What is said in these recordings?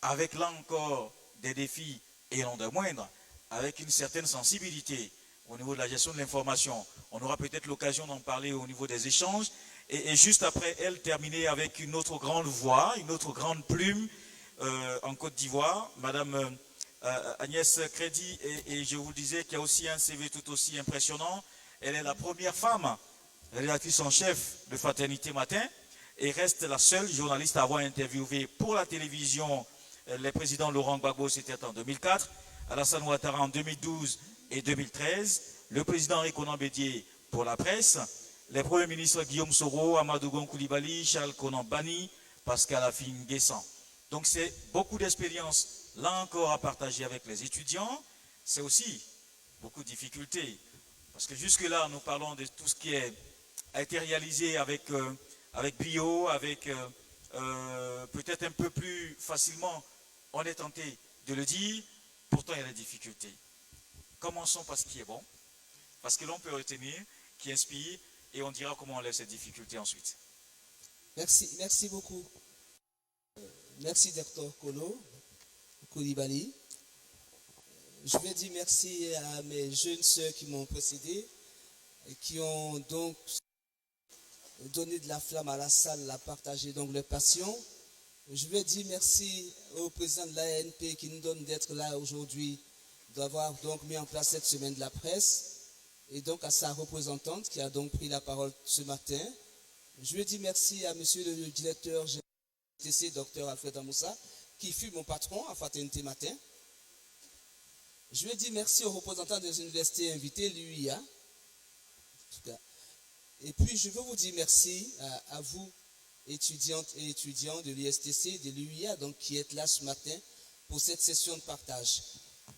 avec là encore des défis et non des moindres, avec une certaine sensibilité au niveau de la gestion de l'information. On aura peut-être l'occasion d'en parler au niveau des échanges. Et juste après, elle terminer avec une autre grande voix, une autre grande plume en Côte d'Ivoire, Madame Agnès Crédit. Et je vous disais qu'il y a aussi un CV tout aussi impressionnant. Elle est la première femme rédactrice en chef de Fraternité Matin et reste la seule journaliste à avoir interviewé pour la télévision les présidents Laurent Gbagbo, c'était en 2004, Alassane Ouattara en 2012 et 2013, le président Henri Konan Bédié pour la presse, les premiers ministres Guillaume Soro, Amadou Gon Coulibaly, Charles Konan Bani, Pascal Afine Guessant. Donc c'est beaucoup d'expérience, là encore, à partager avec les étudiants. C'est aussi beaucoup de difficultés. Parce que jusque-là, nous parlons de tout ce qui a été réalisé avec brio, avec peut-être un peu plus facilement, on est tenté de le dire, pourtant il y a des difficultés. Commençons par ce qui est bon, parce que l'on peut retenir, qui inspire, et on dira comment on lève ces difficultés ensuite. Merci beaucoup. Merci Dr Kolo Coulibaly. Je vais dire merci à mes jeunes sœurs qui m'ont précédé et qui ont donc donné de la flamme à la salle, à partager donc leur passion. Je vais dire merci au président de l'ANP qui nous donne d'être là aujourd'hui, d'avoir donc mis en place cette semaine de la presse, et donc à sa représentante qui a donc pris la parole ce matin. Je vais dire merci à monsieur le directeur général du TC, Dr Alfred Amoussa, qui fut mon patron à Fraternité Matin. Je vais dire merci aux représentants des universités invitées, l'UIA. En tout cas. Et puis je veux vous dire merci à vous, étudiantes et étudiants de l'ISTC, de l'UIA, donc qui êtes là ce matin pour cette session de partage.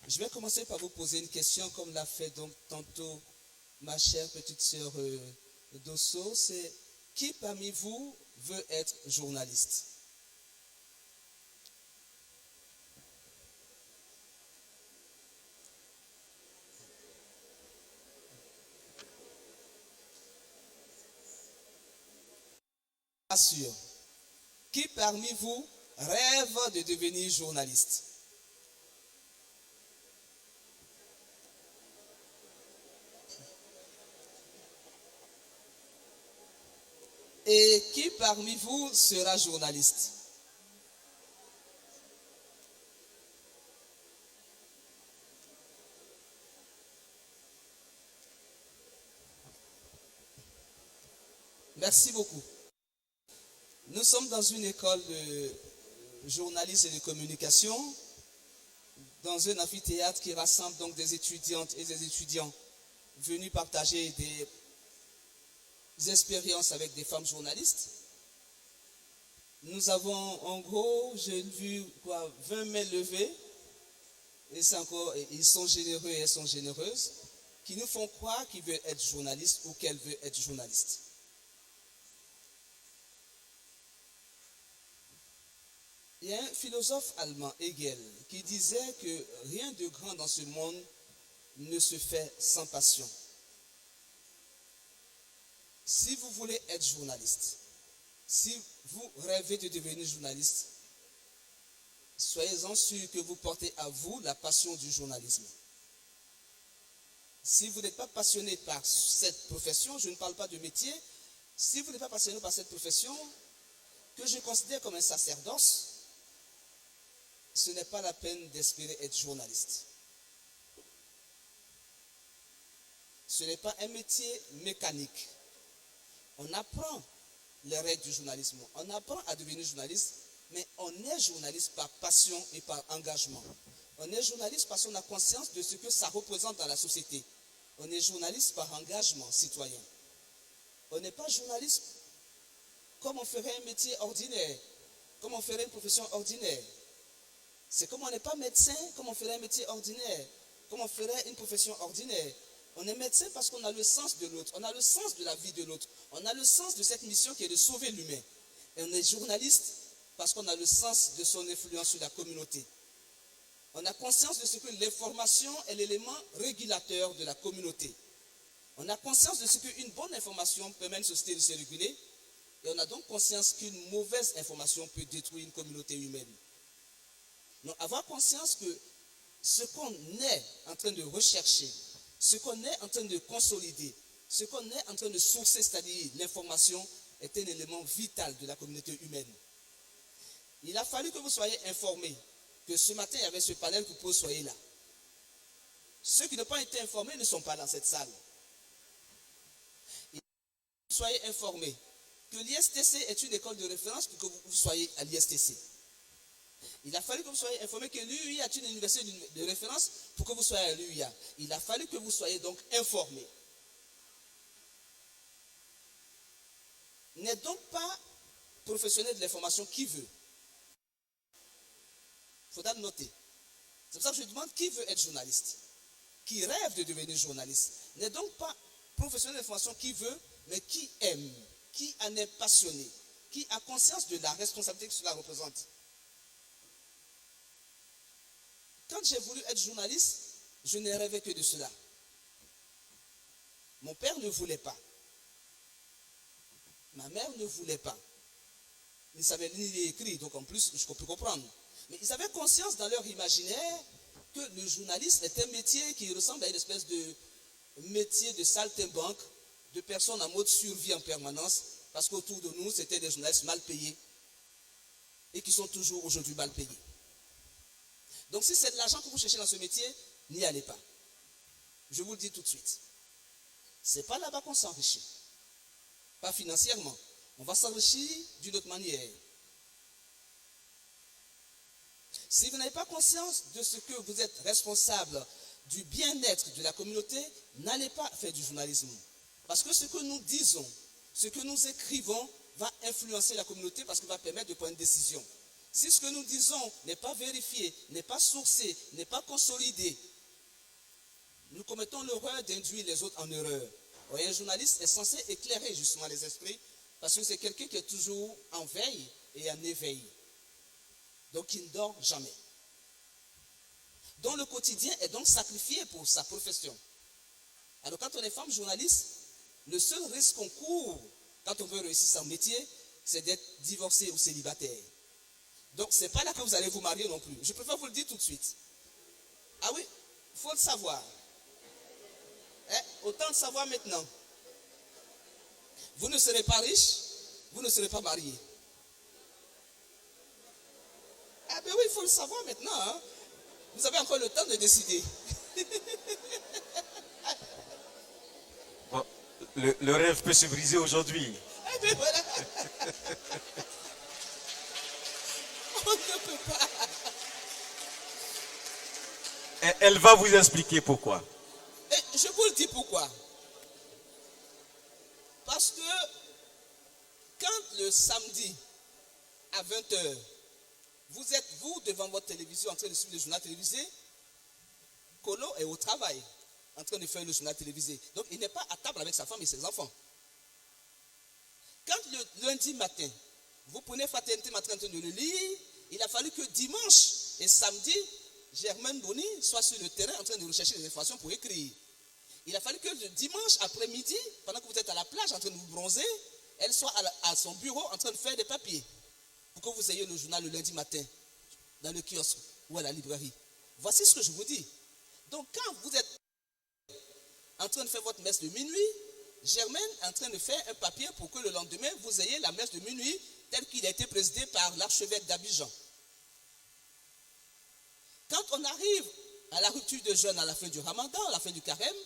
Je vais commencer par vous poser une question, comme l'a fait donc tantôt ma chère petite sœur Dosso. C'est qui parmi vous veut être journaliste? Sûr. Qui parmi vous rêve de devenir journaliste? Et qui parmi vous sera journaliste? Merci beaucoup. Nous sommes dans une école de journalisme et de communication, dans un amphithéâtre qui rassemble donc des étudiantes et des étudiants venus partager des expériences avec des femmes journalistes. Nous avons en gros, j'ai vu 20 mains levées, et c'est encore, ils sont généreux et elles sont généreuses, qui nous font croire qu'ils veulent être journalistes ou qu'elles veulent être journalistes. Il y a un philosophe allemand, Hegel, qui disait que rien de grand dans ce monde ne se fait sans passion. Si vous voulez être journaliste, si vous rêvez de devenir journaliste, soyez-en sûrs que vous portez à vous la passion du journalisme. Si vous n'êtes pas passionné par cette profession, je ne parle pas de métier, si vous n'êtes pas passionné par cette profession, que je considère comme un sacerdoce, ce n'est pas la peine d'espérer être journaliste. Ce n'est pas un métier mécanique. On apprend les règles du journalisme, on apprend à devenir journaliste, mais on est journaliste par passion et par engagement. On est journaliste parce qu'on a conscience de ce que ça représente dans la société. On est journaliste par engagement citoyen. On n'est pas journaliste comme on ferait un métier ordinaire, comme on ferait une profession ordinaire. C'est comme on n'est pas médecin, comme on ferait un métier ordinaire, comme on ferait une profession ordinaire. On est médecin parce qu'on a le sens de l'autre, on a le sens de la vie de l'autre, on a le sens de cette mission qui est de sauver l'humain. Et on est journaliste parce qu'on a le sens de son influence sur la communauté. On a conscience de ce que l'information est l'élément régulateur de la communauté. On a conscience de ce qu'une bonne information permet à une société de se réguler. Et on a donc conscience qu'une mauvaise information peut détruire une communauté humaine. Donc, avoir conscience que ce qu'on est en train de rechercher, ce qu'on est en train de consolider, ce qu'on est en train de sourcer, c'est-à-dire l'information, est un élément vital de la communauté humaine. Il a fallu que vous soyez informés que ce matin, il y avait ce panel pour que vous soyez là. Ceux qui n'ont pas été informés ne sont pas dans cette salle. Il faut que vous soyez informés que l'ISTC est une école de référence pour que vous soyez à l'ISTC. Il a fallu que vous soyez informés que l'UIA est une université de référence pour que vous soyez à l'UIA. Il a fallu que vous soyez donc informés. N'est donc pas professionnel de l'information qui veut. Il faudra le noter. C'est pour ça que je demande qui veut être journaliste, qui rêve de devenir journaliste. N'est donc pas professionnel de l'information qui veut, mais qui aime, qui en est passionné, qui a conscience de la responsabilité que cela représente. Quand j'ai voulu être journaliste, je n'ai rêvé que de cela. Mon père ne voulait pas. Ma mère ne voulait pas. Ils ne savaient ni lire écrit, donc en plus, je peux comprendre. Mais ils avaient conscience dans leur imaginaire que le journaliste est un métier qui ressemble à une espèce de métier de saltimbanque, de personnes en mode survie en permanence, parce qu'autour de nous, c'était des journalistes mal payés et qui sont toujours aujourd'hui mal payés. Donc si c'est de l'argent que vous cherchez dans ce métier, n'y allez pas. Je vous le dis tout de suite. Ce n'est pas là-bas qu'on s'enrichit. Pas financièrement. On va s'enrichir d'une autre manière. Si vous n'avez pas conscience de ce que vous êtes responsable du bien-être de la communauté, n'allez pas faire du journalisme. Parce que ce que nous disons, ce que nous écrivons va influencer la communauté parce qu'il va permettre de prendre une décision. Si ce que nous disons n'est pas vérifié, n'est pas sourcé, n'est pas consolidé, nous commettons l'erreur d'induire les autres en erreur. Et un journaliste est censé éclairer justement les esprits parce que c'est quelqu'un qui est toujours en veille et en éveil. Donc il ne dort jamais. Dont le quotidien est donc sacrifié pour sa profession. Alors quand on est femme journaliste, le seul risque qu'on court quand on veut réussir son métier, c'est d'être divorcé ou célibataire. Donc ce n'est pas là que vous allez vous marier non plus. Je préfère vous le dire tout de suite. Ah oui, il faut le savoir. Autant le savoir maintenant. Vous ne serez pas riche, vous ne serez pas marié. Ah ben oui, il faut le savoir maintenant. Hein. Vous avez encore le temps de décider. Bon, le rêve peut se briser aujourd'hui. Ah ben voilà. On ne peut pas. Elle va vous expliquer pourquoi. Et je vous le dis pourquoi. Parce que quand le samedi à 20h, vous êtes, vous, devant votre télévision en train de suivre le journal télévisé, Kolo est au travail en train de faire le journal télévisé. Donc il n'est pas à table avec sa femme et ses enfants. Quand le lundi matin, vous prenez Fraternité Matin en train de le lire, il a fallu que dimanche et samedi, Germaine Boni soit sur le terrain en train de rechercher des informations pour écrire. Il a fallu que le dimanche après-midi, pendant que vous êtes à la plage en train de vous bronzer, elle soit à son bureau en train de faire des papiers. Pour que vous ayez le journal le lundi matin, dans le kiosque ou à la librairie. Voici ce que je vous dis. Donc quand vous êtes en train de faire votre messe de minuit, Germaine est en train de faire un papier pour que le lendemain, vous ayez la messe de minuit tel qu'il a été présidé par l'archevêque d'Abidjan. Quand on arrive à la rupture de jeûne à la fin du Ramadan, à la fin du carême,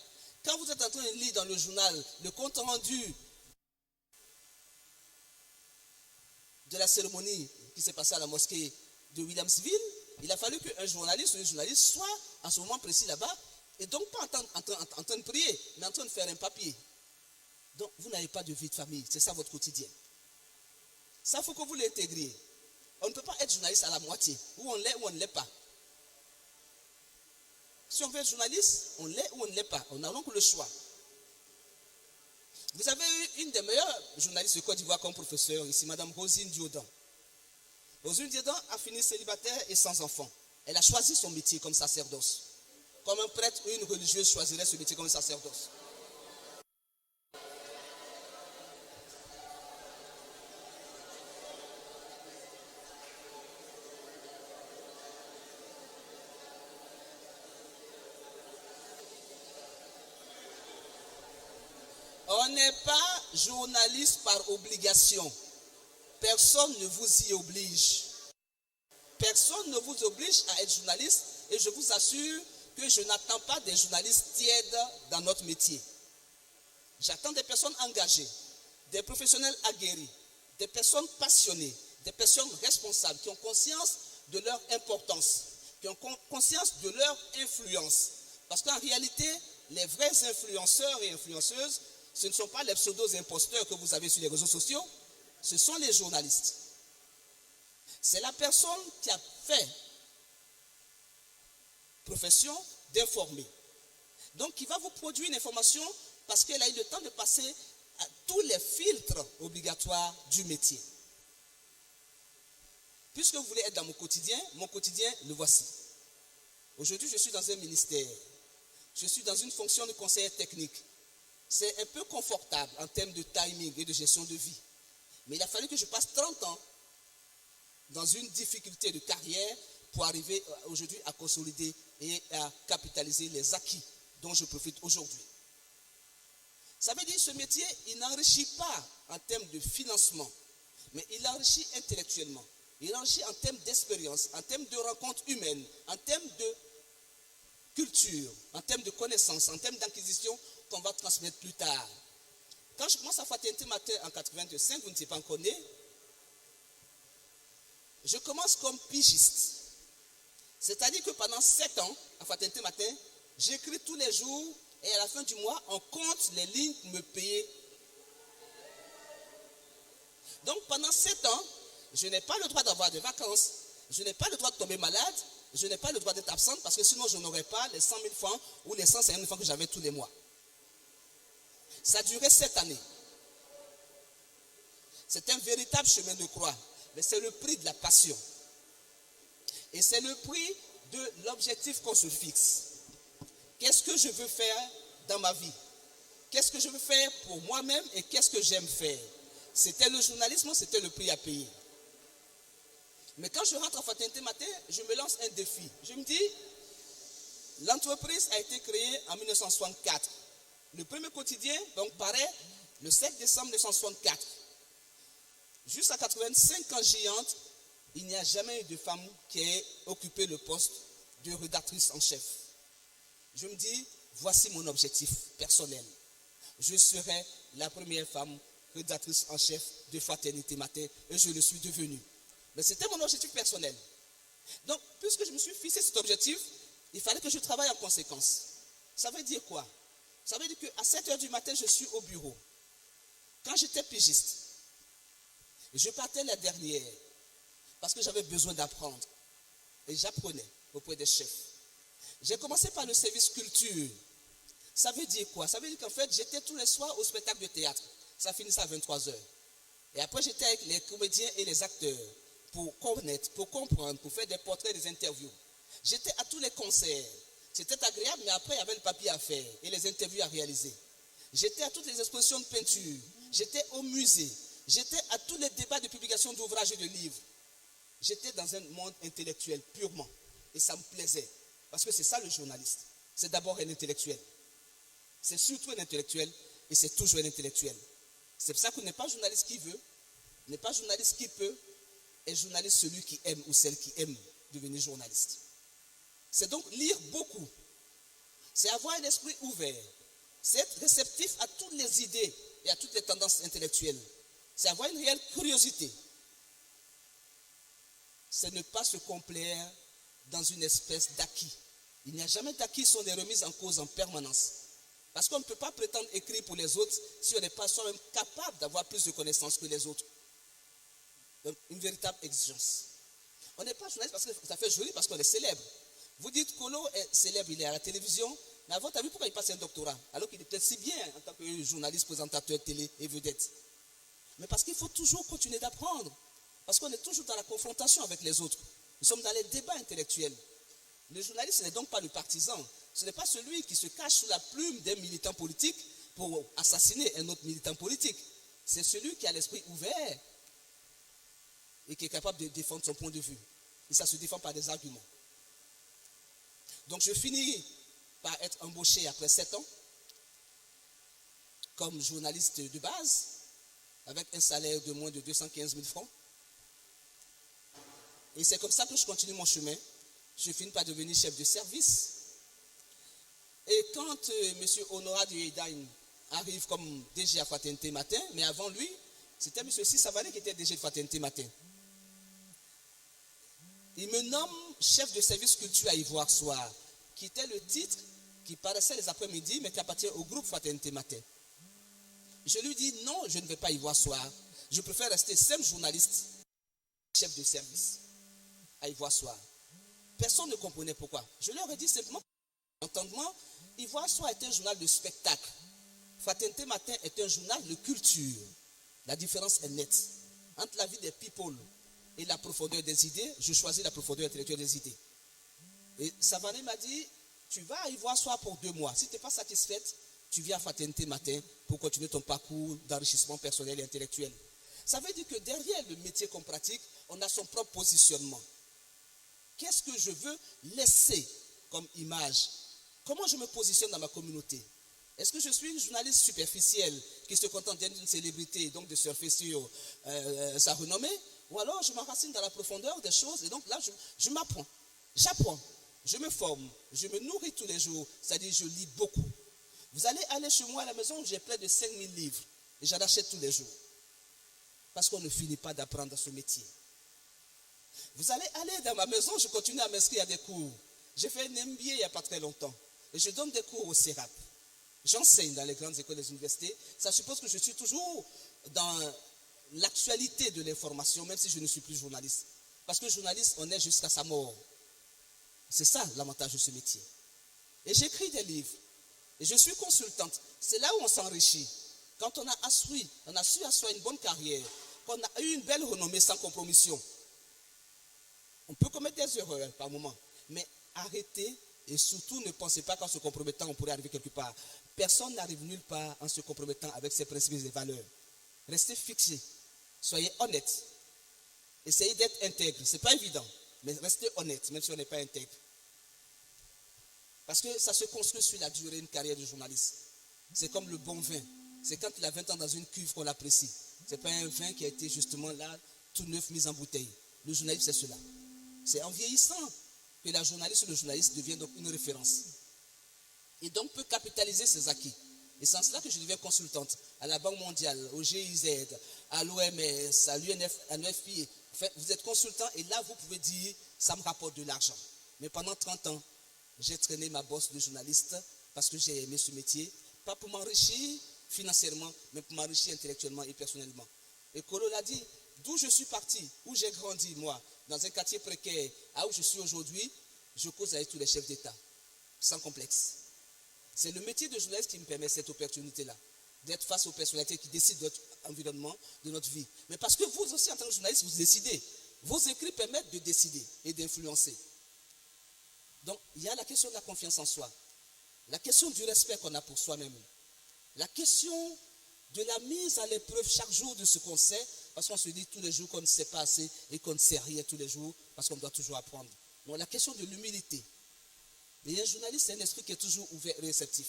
quand vous êtes en train de lire dans le journal le compte rendu de la cérémonie qui s'est passée à la mosquée de Williamsville, il a fallu qu'un journaliste ou une journaliste soit à ce moment précis là-bas, et donc pas en train de prier, mais en train de faire un papier. Donc vous n'avez pas de vie de famille, c'est ça votre quotidien. Ça, il faut que vous l'intégriez. On ne peut pas être journaliste à la moitié, ou on l'est ou on ne l'est pas. Si on veut être journaliste, on l'est ou on ne l'est pas. On a donc le choix. Vous avez eu une des meilleures journalistes de Côte d'Ivoire comme professeur ici, Madame Rosine Diodan. Rosine Diodan a fini célibataire et sans enfant. Elle a choisi son métier comme sacerdoce. Comme un prêtre ou une religieuse choisirait ce métier comme un sacerdoce. On n'est pas journaliste par obligation. Personne ne vous y oblige. Personne ne vous oblige à être journaliste et je vous assure que je n'attends pas des journalistes tièdes dans notre métier. J'attends des personnes engagées, des professionnels aguerris, des personnes passionnées, des personnes responsables qui ont conscience de leur importance, qui ont conscience de leur influence. Parce qu'en réalité, les vrais influenceurs et influenceuses, ce ne sont pas les pseudo-imposteurs que vous avez sur les réseaux sociaux, ce sont les journalistes. C'est la personne qui a fait profession d'informer. Donc, qui va vous produire une information parce qu'elle a eu le temps de passer à tous les filtres obligatoires du métier. Puisque vous voulez être dans mon quotidien, le voici. Aujourd'hui, je suis dans un ministère. Je suis dans une fonction de conseiller technique. C'est un peu confortable en termes de timing et de gestion de vie. Mais il a fallu que je passe 30 ans dans une difficulté de carrière pour arriver aujourd'hui à consolider et à capitaliser les acquis dont je profite aujourd'hui. Ça veut dire que ce métier, il n'enrichit pas en termes de financement, mais il enrichit intellectuellement. Il enrichit en termes d'expérience, en termes de rencontres humaines, en termes de culture, en termes de connaissances, en termes d'acquisition qu'on va transmettre plus tard. Quand je commence à Fraternité Matin en 85, vous ne savez pas encore né, je commence comme pigiste. C'est-à-dire que pendant 7 ans, à Fraternité Matin, j'écris tous les jours et à la fin du mois, on compte les lignes pour me payer. Donc pendant 7 ans, je n'ai pas le droit d'avoir des vacances, je n'ai pas le droit de tomber malade, je n'ai pas le droit d'être absente parce que sinon je n'aurais pas les 100 000 francs ou les 150 000 francs que j'avais tous les mois. Ça a duré 7 années. C'est un véritable chemin de croix, mais c'est le prix de la passion. Et c'est le prix de l'objectif qu'on se fixe. Qu'est-ce que je veux faire dans ma vie? Qu'est-ce que je veux faire pour moi-même et qu'est-ce que j'aime faire? C'était le journalisme, c'était le prix à payer. Mais quand je rentre en Fraternité Matin, je me lance un défi. Je me dis, l'entreprise a été créée en 1964. Le premier quotidien donc paraît le 7 décembre 1964. Jusqu'à 85 ans j'y entre, il n'y a jamais eu de femme qui ait occupé le poste de rédactrice en chef. Je me dis, voici mon objectif personnel. Je serai la première femme rédactrice en chef de Fraternité Matin et je le suis devenue. Mais c'était mon objectif personnel. Donc, puisque je me suis fixé cet objectif, il fallait que je travaille en conséquence. Ça veut dire quoi? Ça veut dire qu'à 7 h du matin, je suis au bureau. Quand j'étais pigiste, je partais la dernière parce que j'avais besoin d'apprendre. Et j'apprenais auprès des chefs. J'ai commencé par le service culture. Ça veut dire quoi? Ça veut dire qu'en fait, j'étais tous les soirs au spectacle de théâtre. Ça finissait à 23 h. Et après, j'étais avec les comédiens et les acteurs pour connaître, pour comprendre, pour faire des portraits, des interviews. J'étais à tous les concerts. C'était agréable, mais après, il y avait le papier à faire et les interviews à réaliser. J'étais à toutes les expositions de peinture. J'étais au musée. J'étais à tous les débats de publication d'ouvrages et de livres. J'étais dans un monde intellectuel purement. Et ça me plaisait. Parce que c'est ça le journaliste. C'est d'abord un intellectuel. C'est surtout un intellectuel et c'est toujours un intellectuel. C'est pour ça qu'on n'est pas journaliste qui veut, n'est pas journaliste qui peut, est journaliste celui qui aime ou celle qui aime devenir journaliste. C'est donc lire beaucoup. C'est avoir un esprit ouvert. C'est être réceptif à toutes les idées et à toutes les tendances intellectuelles. C'est avoir une réelle curiosité. C'est ne pas se complaire dans une espèce d'acquis. Il n'y a jamais d'acquis, sont des remises en cause en permanence. Parce qu'on ne peut pas prétendre écrire pour les autres si on n'est pas soi-même capable d'avoir plus de connaissances que les autres. Donc, une véritable exigence. On n'est pas journaliste parce que ça fait joli, parce qu'on est célèbre. Vous dites Kolo est célèbre, il est à la télévision, mais avant, tu as vu pourquoi il passe un doctorat? Alors qu'il est peut-être si bien en tant que journaliste, présentateur, télé et vedette. Mais parce qu'il faut toujours continuer d'apprendre. Parce qu'on est toujours dans la confrontation avec les autres. Nous sommes dans les débats intellectuels. Le journaliste, ce n'est donc pas le partisan. Ce n'est pas celui qui se cache sous la plume d'un militant politique pour assassiner un autre militant politique. C'est celui qui a l'esprit ouvert et qui est capable de défendre son point de vue. Et ça se défend par des arguments. Donc je finis par être embauché après 7 ans. comme journaliste de base, avec un salaire de moins de 215 000 francs. Et c'est comme ça que je continue mon chemin. Je finis par devenir chef de service. Et quand M. Honora de Heidain arrive comme DG à Fraternité Matin, mais avant lui, c'était M. Sissavané qui était DG de Fraternité Matin. Il me nomme chef de service culture à Ivoire Soir, qui était le titre qui paraissait les après-midi, mais qui appartient au groupe Fraternité Matin. Je lui dis non, je ne vais pas Ivoire Soir. Je préfère rester simple journaliste, chef de service à Ivoire Soir. Personne ne comprenait pourquoi. Je leur ai dit simplement, entendement, Ivoire Soir est un journal de spectacle. Fraternité Matin est un journal de culture. La différence est nette. Entre la vie des people et la profondeur des idées, je choisis la profondeur intellectuelle des idées. Et Savané m'a dit, tu vas à Ivoire Soir pour 2 mois. Si tu n'es pas satisfaite, tu viens à Fraternité Matin pour continuer ton parcours d'enrichissement personnel et intellectuel. Ça veut dire que derrière le métier qu'on pratique, on a son propre positionnement. Qu'est-ce que je veux laisser comme image? Comment je me positionne dans ma communauté? Est-ce que je suis une journaliste superficielle qui se contente d'être une célébrité et donc de surfer sur sa renommée? Ou alors je m'enracine dans la profondeur des choses et donc là je m'apprends. J'apprends, je me forme, je me nourris tous les jours, c'est-à-dire je lis beaucoup. Vous allez aller chez moi à la maison, j'ai près de 5000 livres et j'en achète tous les jours. Parce qu'on ne finit pas d'apprendre ce métier. Vous allez aller dans ma maison, je continue à m'inscrire à des cours. J'ai fait un MBA il n'y a pas très longtemps. Et je donne des cours au CERAP. J'enseigne dans les grandes écoles des universités. Ça suppose que je suis toujours dans l'actualité de l'information, même si je ne suis plus journaliste. Parce que journaliste, on est jusqu'à sa mort. C'est ça l'avantage de ce métier. Et j'écris des livres. Et je suis consultante. C'est là où on s'enrichit. Quand on a su asseoir une bonne carrière, qu'on a eu une belle renommée sans compromission, on peut commettre des erreurs par moment, mais arrêtez et surtout ne pensez pas qu'en se compromettant, on pourrait arriver quelque part. Personne n'arrive nulle part en se compromettant avec ses principes et ses valeurs. Restez fixés, soyez honnêtes, essayez d'être intègre. Ce n'est pas évident, mais restez honnête, même si on n'est pas intègre. Parce que ça se construit sur la durée d'une carrière de journaliste. C'est comme le bon vin. C'est quand il a 20 ans dans une cuve qu'on l'apprécie. Ce n'est pas un vin qui a été justement là, tout neuf, mis en bouteille. Le journaliste, c'est cela. C'est en vieillissant que la journaliste ou le journaliste devient donc une référence. Et donc peut capitaliser ses acquis. Et c'est en cela que je deviens consultante à la Banque mondiale, au GIZ, à l'OMS, à l'UNFPA. Enfin, vous êtes consultant et là vous pouvez dire ça me rapporte de l'argent. Mais pendant 30 ans, j'ai traîné ma bosse de journaliste parce que j'ai aimé ce métier. Pas pour m'enrichir financièrement, mais pour m'enrichir intellectuellement et personnellement. Et Kolo l'a dit, d'où je suis parti, où j'ai grandi moi, dans un quartier précaire, à où je suis aujourd'hui, je cause avec tous les chefs d'État, sans complexe. C'est le métier de journaliste qui me permet cette opportunité-là, d'être face aux personnalités qui décident de notre environnement, de notre vie. Mais parce que vous aussi, en tant que journaliste, vous décidez. Vos écrits permettent de décider et d'influencer. Donc, il y a la question de la confiance en soi, la question du respect qu'on a pour soi-même, la question de la mise à l'épreuve chaque jour de ce qu'on sait, parce qu'on se dit tous les jours qu'on ne sait pas assez et qu'on ne sait rien tous les jours, parce qu'on doit toujours apprendre. Donc, la question de l'humilité. Et un journaliste, c'est un esprit qui est toujours ouvert et réceptif,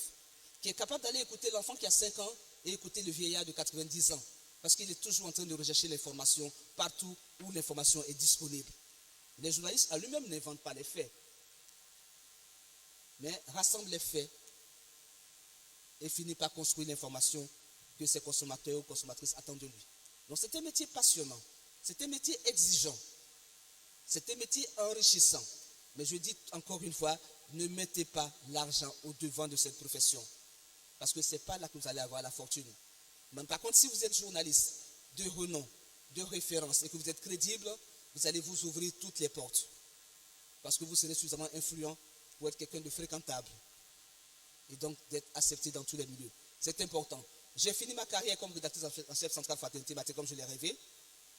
qui est capable d'aller écouter l'enfant qui a 5 ans et écouter le vieillard de 90 ans, parce qu'il est toujours en train de rechercher l'information partout où l'information est disponible. Les journalistes, à lui-même, n'inventent pas les faits, mais rassemblent les faits et finit par construire l'information que ses consommateurs ou consommatrices attendent de lui. Donc c'est un métier passionnant, c'est un métier exigeant, c'est un métier enrichissant. Mais je dis encore une fois, ne mettez pas l'argent au devant de cette profession, parce que ce n'est pas là que vous allez avoir la fortune. Mais par contre, si vous êtes journaliste de renom, de référence et que vous êtes crédible, vous allez vous ouvrir toutes les portes, parce que vous serez suffisamment influent pour être quelqu'un de fréquentable et donc d'être accepté dans tous les milieux. C'est important. J'ai fini ma carrière comme rédactrice en chef central Fraternité Matin comme je l'ai rêvé.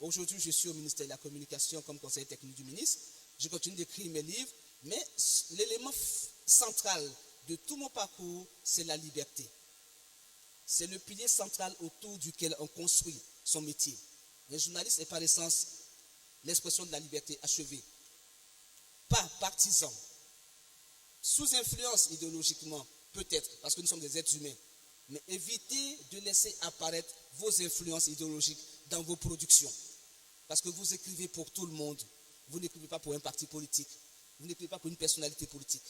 Aujourd'hui, je suis au ministère de la Communication comme conseiller technique du ministre. Je continue d'écrire mes livres, mais l'élément central de tout mon parcours, c'est la liberté. C'est le pilier central autour duquel on construit son métier. Le journaliste est par essence l'expression de la liberté achevée. Pas partisan. Sous influence idéologiquement, peut-être, parce que nous sommes des êtres humains. mais évitez de laisser apparaître vos influences idéologiques dans vos productions. Parce que vous écrivez pour tout le monde. Vous n'écrivez pas pour un parti politique. Vous n'écrivez pas pour une personnalité politique.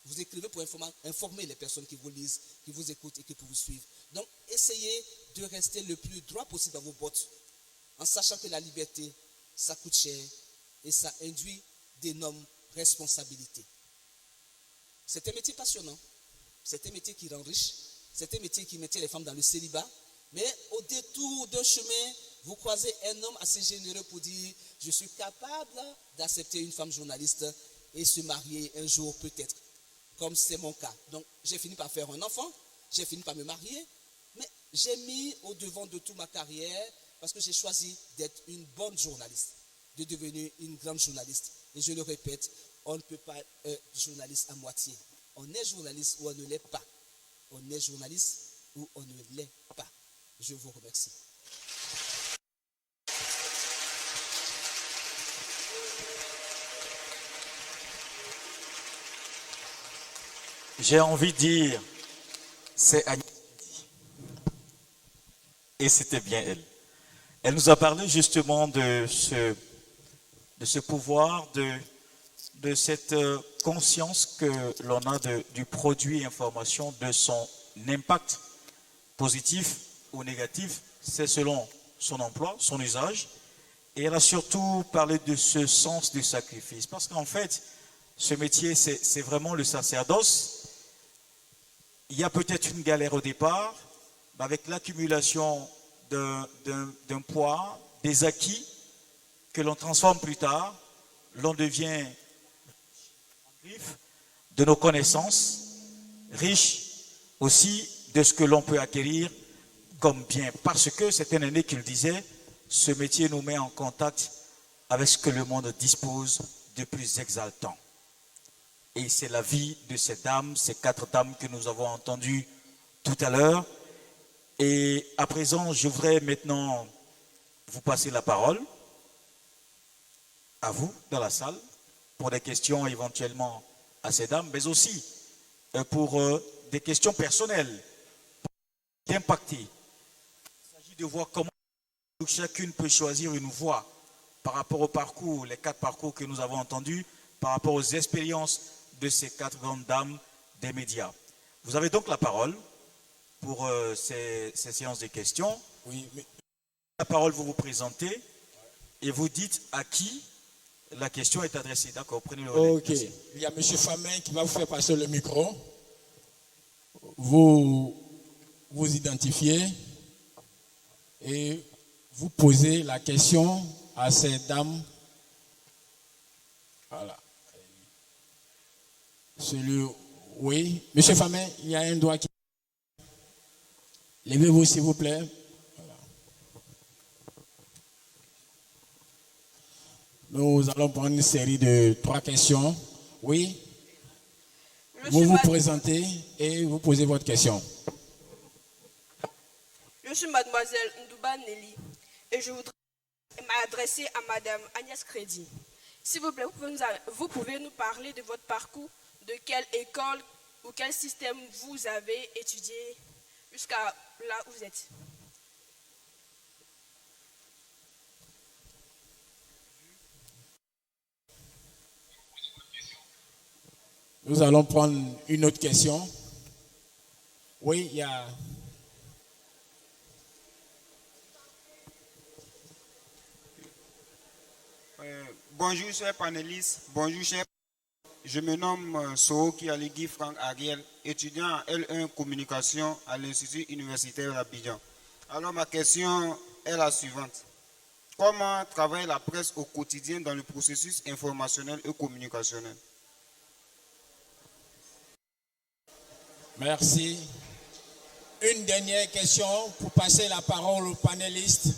Vous écrivez pour informer les personnes qui vous lisent, qui vous écoutent et qui vous suivent. Donc, essayez de rester le plus droit possible dans vos bottes, en sachant que la liberté, ça coûte cher et ça induit d'énormes responsabilités. C'est un métier passionnant. C'est un métier qui rend riche. C'est un métier qui mettait les femmes dans le célibat. Mais au détour d'un chemin, vous croisez un homme assez généreux pour dire « Je suis capable d'accepter une femme journaliste et se marier un jour peut-être. » Comme c'est mon cas. Donc, j'ai fini par faire un enfant. J'ai fini par me marier. Mais j'ai mis au devant de toute ma carrière parce que j'ai choisi d'être une bonne journaliste, de devenir une grande journaliste. Et je le répète, on ne peut pas être journaliste à moitié. On est journaliste ou on ne l'est pas. On est journaliste ou on ne l'est pas. Je vous remercie. J'ai envie de dire, c'est Agnès. Et c'était bien elle. Elle nous a parlé justement de ce pouvoir, de cette conscience que l'on a du produit information, de son impact positif ou négatif, c'est selon son emploi, son usage. Et elle a surtout parlé de ce sens du sacrifice. Parce qu'en fait, ce métier, c'est vraiment le sacerdoce. Il y a peut-être une galère au départ, mais avec l'accumulation d'un poids, des acquis que l'on transforme plus tard, l'on devient riche de nos connaissances, riche aussi de ce que l'on peut acquérir comme bien. Parce que c'est un aîné qui le disait, ce métier nous met en contact avec ce que le monde dispose de plus exaltant. Et c'est la vie de ces dames, ces 4 dames que nous avons entendues tout à l'heure. Et à présent, je voudrais maintenant vous passer la parole, à vous, dans la salle, pour des questions éventuellement à ces dames, mais aussi pour des questions personnelles, d'impacter. Il s'agit de voir comment chacune peut choisir une voie par rapport au parcours, les 4 parcours que nous avons entendus, par rapport aux expériences de ces 4 grandes dames des médias. Vous avez donc la parole pour ces séances de questions. Oui, mais... La parole, vous vous présentez et vous dites à qui la question est adressée. D'accord, prenez le relais. Ok, merci. il y a M. Famin qui va vous faire passer le micro. Vous vous identifiez et vous posez la question à ces dames. Voilà. Oui, M. Famin, il y a un doigt qui... Levez-vous s'il vous plaît. Voilà. Nous allons prendre une série de 3 questions. Oui. Vous vous présentez et vous posez votre question. Je suis mademoiselle Ndouba Nelly et je voudrais m'adresser à madame Agnès Crédit. S'il vous plaît, vous pouvez nous parler de votre parcours, de quelle école ou quel système vous avez étudié jusqu'à là où vous êtes. Nous allons prendre une autre question. Oui, il y a... Bonjour chers panélistes, bonjour chers... Je me nomme Sohoki Aligui Franck Ariel, étudiant en L1 communication à l'Institut universitaire d'Abidjan. Alors ma question est la suivante. Comment travaille la presse au quotidien dans le processus informationnel et communicationnel? Merci. Une dernière question pour passer la parole aux panélistes.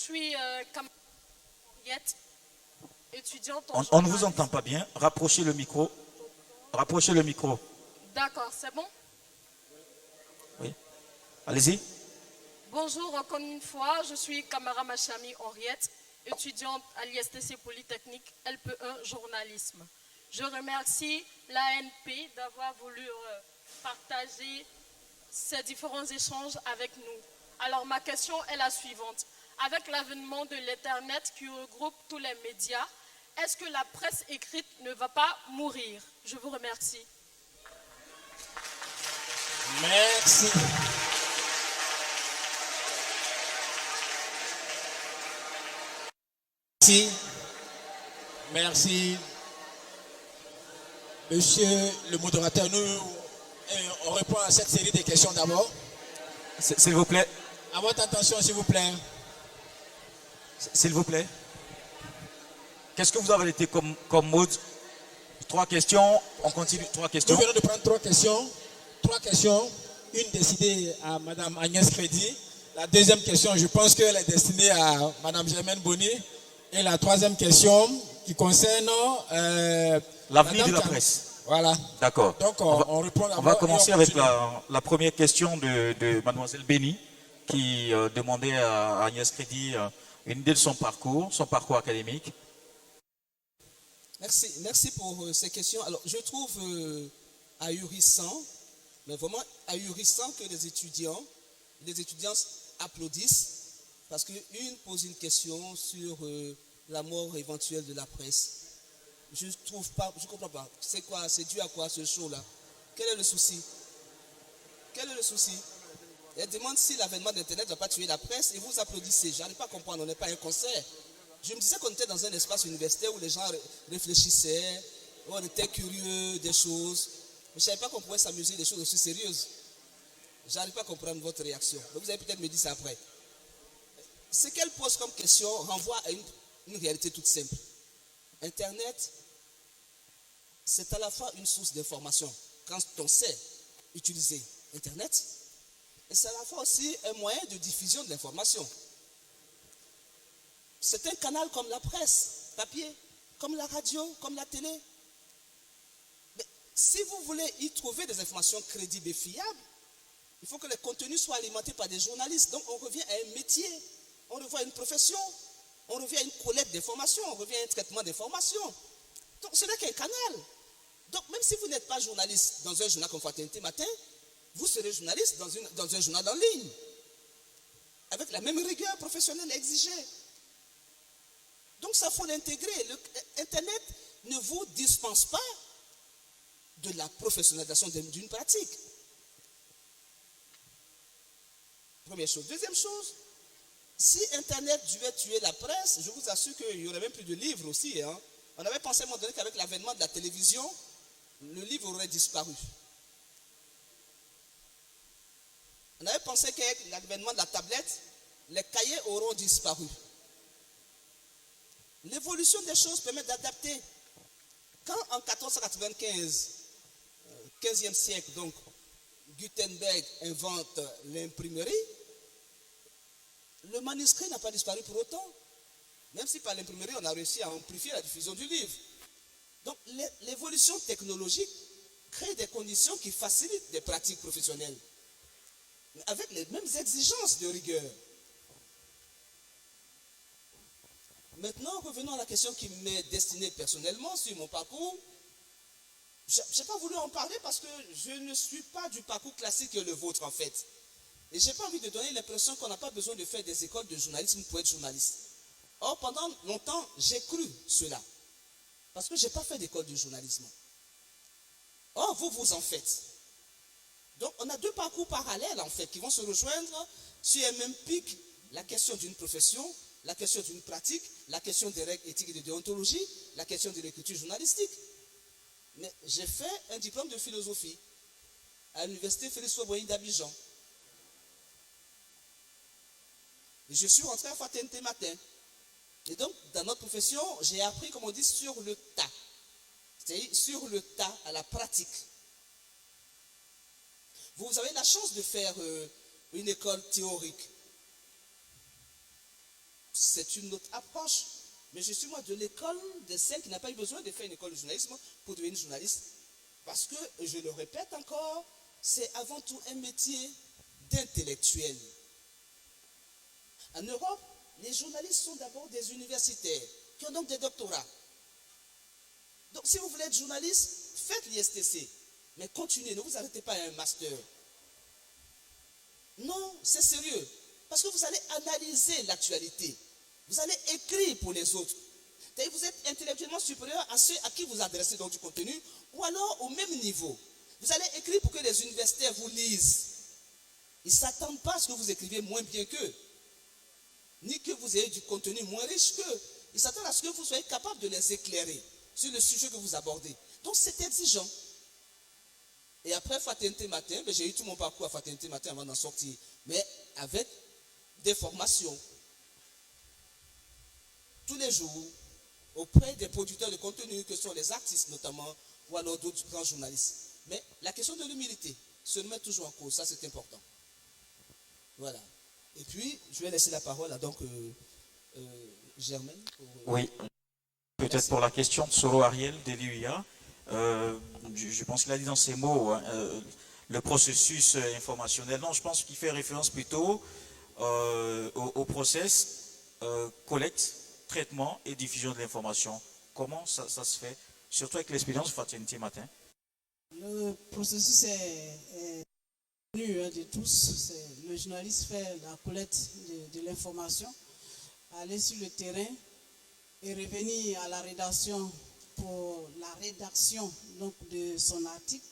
suis Henriette, étudiante en On ne vous journalisme. entend pas bien. Rapprochez le micro. Rapprochez le micro. D'accord, c'est bon? Oui. Allez-y. Bonjour, encore une fois, je suis Kamara Machami Henriette, étudiante à l'ISTC Polytechnique LPE Journalisme. Je remercie l'ANP d'avoir voulu partager ces différents échanges avec nous. Alors ma question est la suivante. Avec l'avènement de l'Internet qui regroupe tous les médias, est-ce que la presse écrite ne va pas mourir? Je vous remercie. Merci. Merci. Merci. Monsieur le modérateur, on répond à cette série de questions d'abord. S'il vous plaît. À votre attention, s'il vous plaît. S'il vous plaît. Qu'est-ce que vous avez été comme mode? 3 questions. On continue. 3 questions. Nous venons de prendre 3 questions. 3 questions. Une destinée à Madame Agnès Crédit. La deuxième question, je pense qu'elle est destinée à Madame Germaine Bonny. Et la troisième question qui concerne l'avenir de la presse. Voilà. D'accord. Donc on répond on va commencer avec la première question de Mademoiselle Béni qui demandait à Agnès Crédit une idée de son parcours académique. Merci pour ces questions. Alors, je trouve ahurissant, mais vraiment ahurissant que les étudiants applaudissent parce qu'une pose une question sur la mort éventuelle de la presse. Je ne comprends pas. C'est quoi? C'est dû à quoi ce show-là? Quel est le souci? Elle demande si l'avènement d'Internet ne va pas tuer la presse et vous applaudissez. Je n'arrive pas à comprendre, on n'est pas un concert. Je me disais qu'on était dans un espace universitaire où les gens réfléchissaient, où on était curieux des choses. Je ne savais pas qu'on pouvait s'amuser des choses aussi sérieuses. Je n'arrive pas à comprendre votre réaction. Donc vous allez peut-être me dire ça après. Ce qu'elle pose comme question renvoie à une réalité toute simple. Internet, c'est à la fois une source d'information quand on sait utiliser Internet, et c'est à la fois aussi un moyen de diffusion de l'information. C'est un canal comme la presse, papier, comme la radio, comme la télé. Mais si vous voulez y trouver des informations crédibles et fiables, il faut que les contenus soient alimentés par des journalistes. Donc on revient à un métier, on revient à une profession, on revient à une collecte d'informations, on revient à un traitement d'informations. Donc ce n'est qu'un canal. Donc même si vous n'êtes pas journaliste dans un journal comme Fraternité Matin, vous serez journaliste dans un journal en ligne, avec la même rigueur professionnelle exigée. Donc ça faut l'intégrer. Internet ne vous dispense pas de la professionnalisation d'une pratique. Première chose. Deuxième chose, si Internet devait tuer la presse, je vous assure qu'il n'y aurait même plus de livres aussi. Hein. On avait pensé à un moment donné qu'avec l'avènement de la télévision, le livre aurait disparu. On avait pensé qu'avec l'avènement de la tablette, les cahiers auront disparu. L'évolution des choses permet d'adapter. Quand en 1495, 15e siècle, donc, Gutenberg invente l'imprimerie, le manuscrit n'a pas disparu pour autant. Même si par l'imprimerie, on a réussi à amplifier la diffusion du livre. Donc, l'évolution technologique crée des conditions qui facilitent des pratiques professionnelles, mais avec les mêmes exigences de rigueur. Maintenant, revenons à la question qui m'est destinée personnellement sur mon parcours. Je n'ai pas voulu en parler parce que je ne suis pas du parcours classique que le vôtre en fait. Et je n'ai pas envie de donner l'impression qu'on n'a pas besoin de faire des écoles de journalisme pour être journaliste. Or, pendant longtemps, j'ai cru cela. Parce que je n'ai pas fait d'école de journalisme. Or, vous en faites. Donc, on a deux parcours parallèles en fait qui vont se rejoindre sur un même pic. La question d'une profession, la question d'une pratique, la question des règles éthiques et de déontologie, la question de l'écriture journalistique. Mais j'ai fait un diplôme de philosophie à l'université Félix Houphouët-Boigny d'Abidjan. Et je suis rentré à Fraternité Matin. Et donc, dans notre profession, j'ai appris, comme on dit, sur le tas. C'est-à-dire sur le tas, à la pratique. Vous avez la chance de faire une école théorique. c'est une autre approche. Mais je suis moi de l'école de celle qui n'a pas eu besoin de faire une école de journalisme pour devenir journaliste. Parce que, je le répète encore, c'est avant tout un métier d'intellectuel. En Europe, les journalistes sont d'abord des universitaires qui ont donc des doctorats. Donc si vous voulez être journaliste, faites l'ISTC. Mais continuez, ne vous arrêtez pas à un master. Non, c'est sérieux. Parce que vous allez analyser l'actualité. Vous allez écrire pour les autres. C'est-à-dire que vous êtes intellectuellement supérieur à ceux à qui vous adressez donc du contenu, ou alors au même niveau. Vous allez écrire pour que les universitaires vous lisent. Ils ne s'attendent pas à ce que vous écriviez moins bien qu'eux, ni que vous ayez du contenu moins riche qu'eux. Ils s'attendent à ce que vous soyez capable de les éclairer sur le sujet que vous abordez. Donc c'est exigeant. Et après Fraternité Matin, j'ai eu tout mon parcours à Fraternité Matin avant d'en sortir, mais avec des formations. Tous les jours, auprès des producteurs de contenu, que sont les artistes notamment, ou alors d'autres grands journalistes. Mais la question de l'humilité se met toujours en cause, ça c'est important. Voilà. Et puis, je vais laisser la parole à donc Germaine. Oui, peut-être pour la question de Soro Ariel d'Eluia. Je pense qu'il a dit dans ses mots le processus informationnel. Non, je pense qu'il fait référence plutôt au process collecte, traitement et diffusion de l'information. Comment ça se fait, surtout avec l'expérience de Fraternité Matin? Le processus est connu de tous. Le journaliste fait la collecte de l'information, aller sur le terrain et revenir à la rédaction pour la rédaction donc, de son article.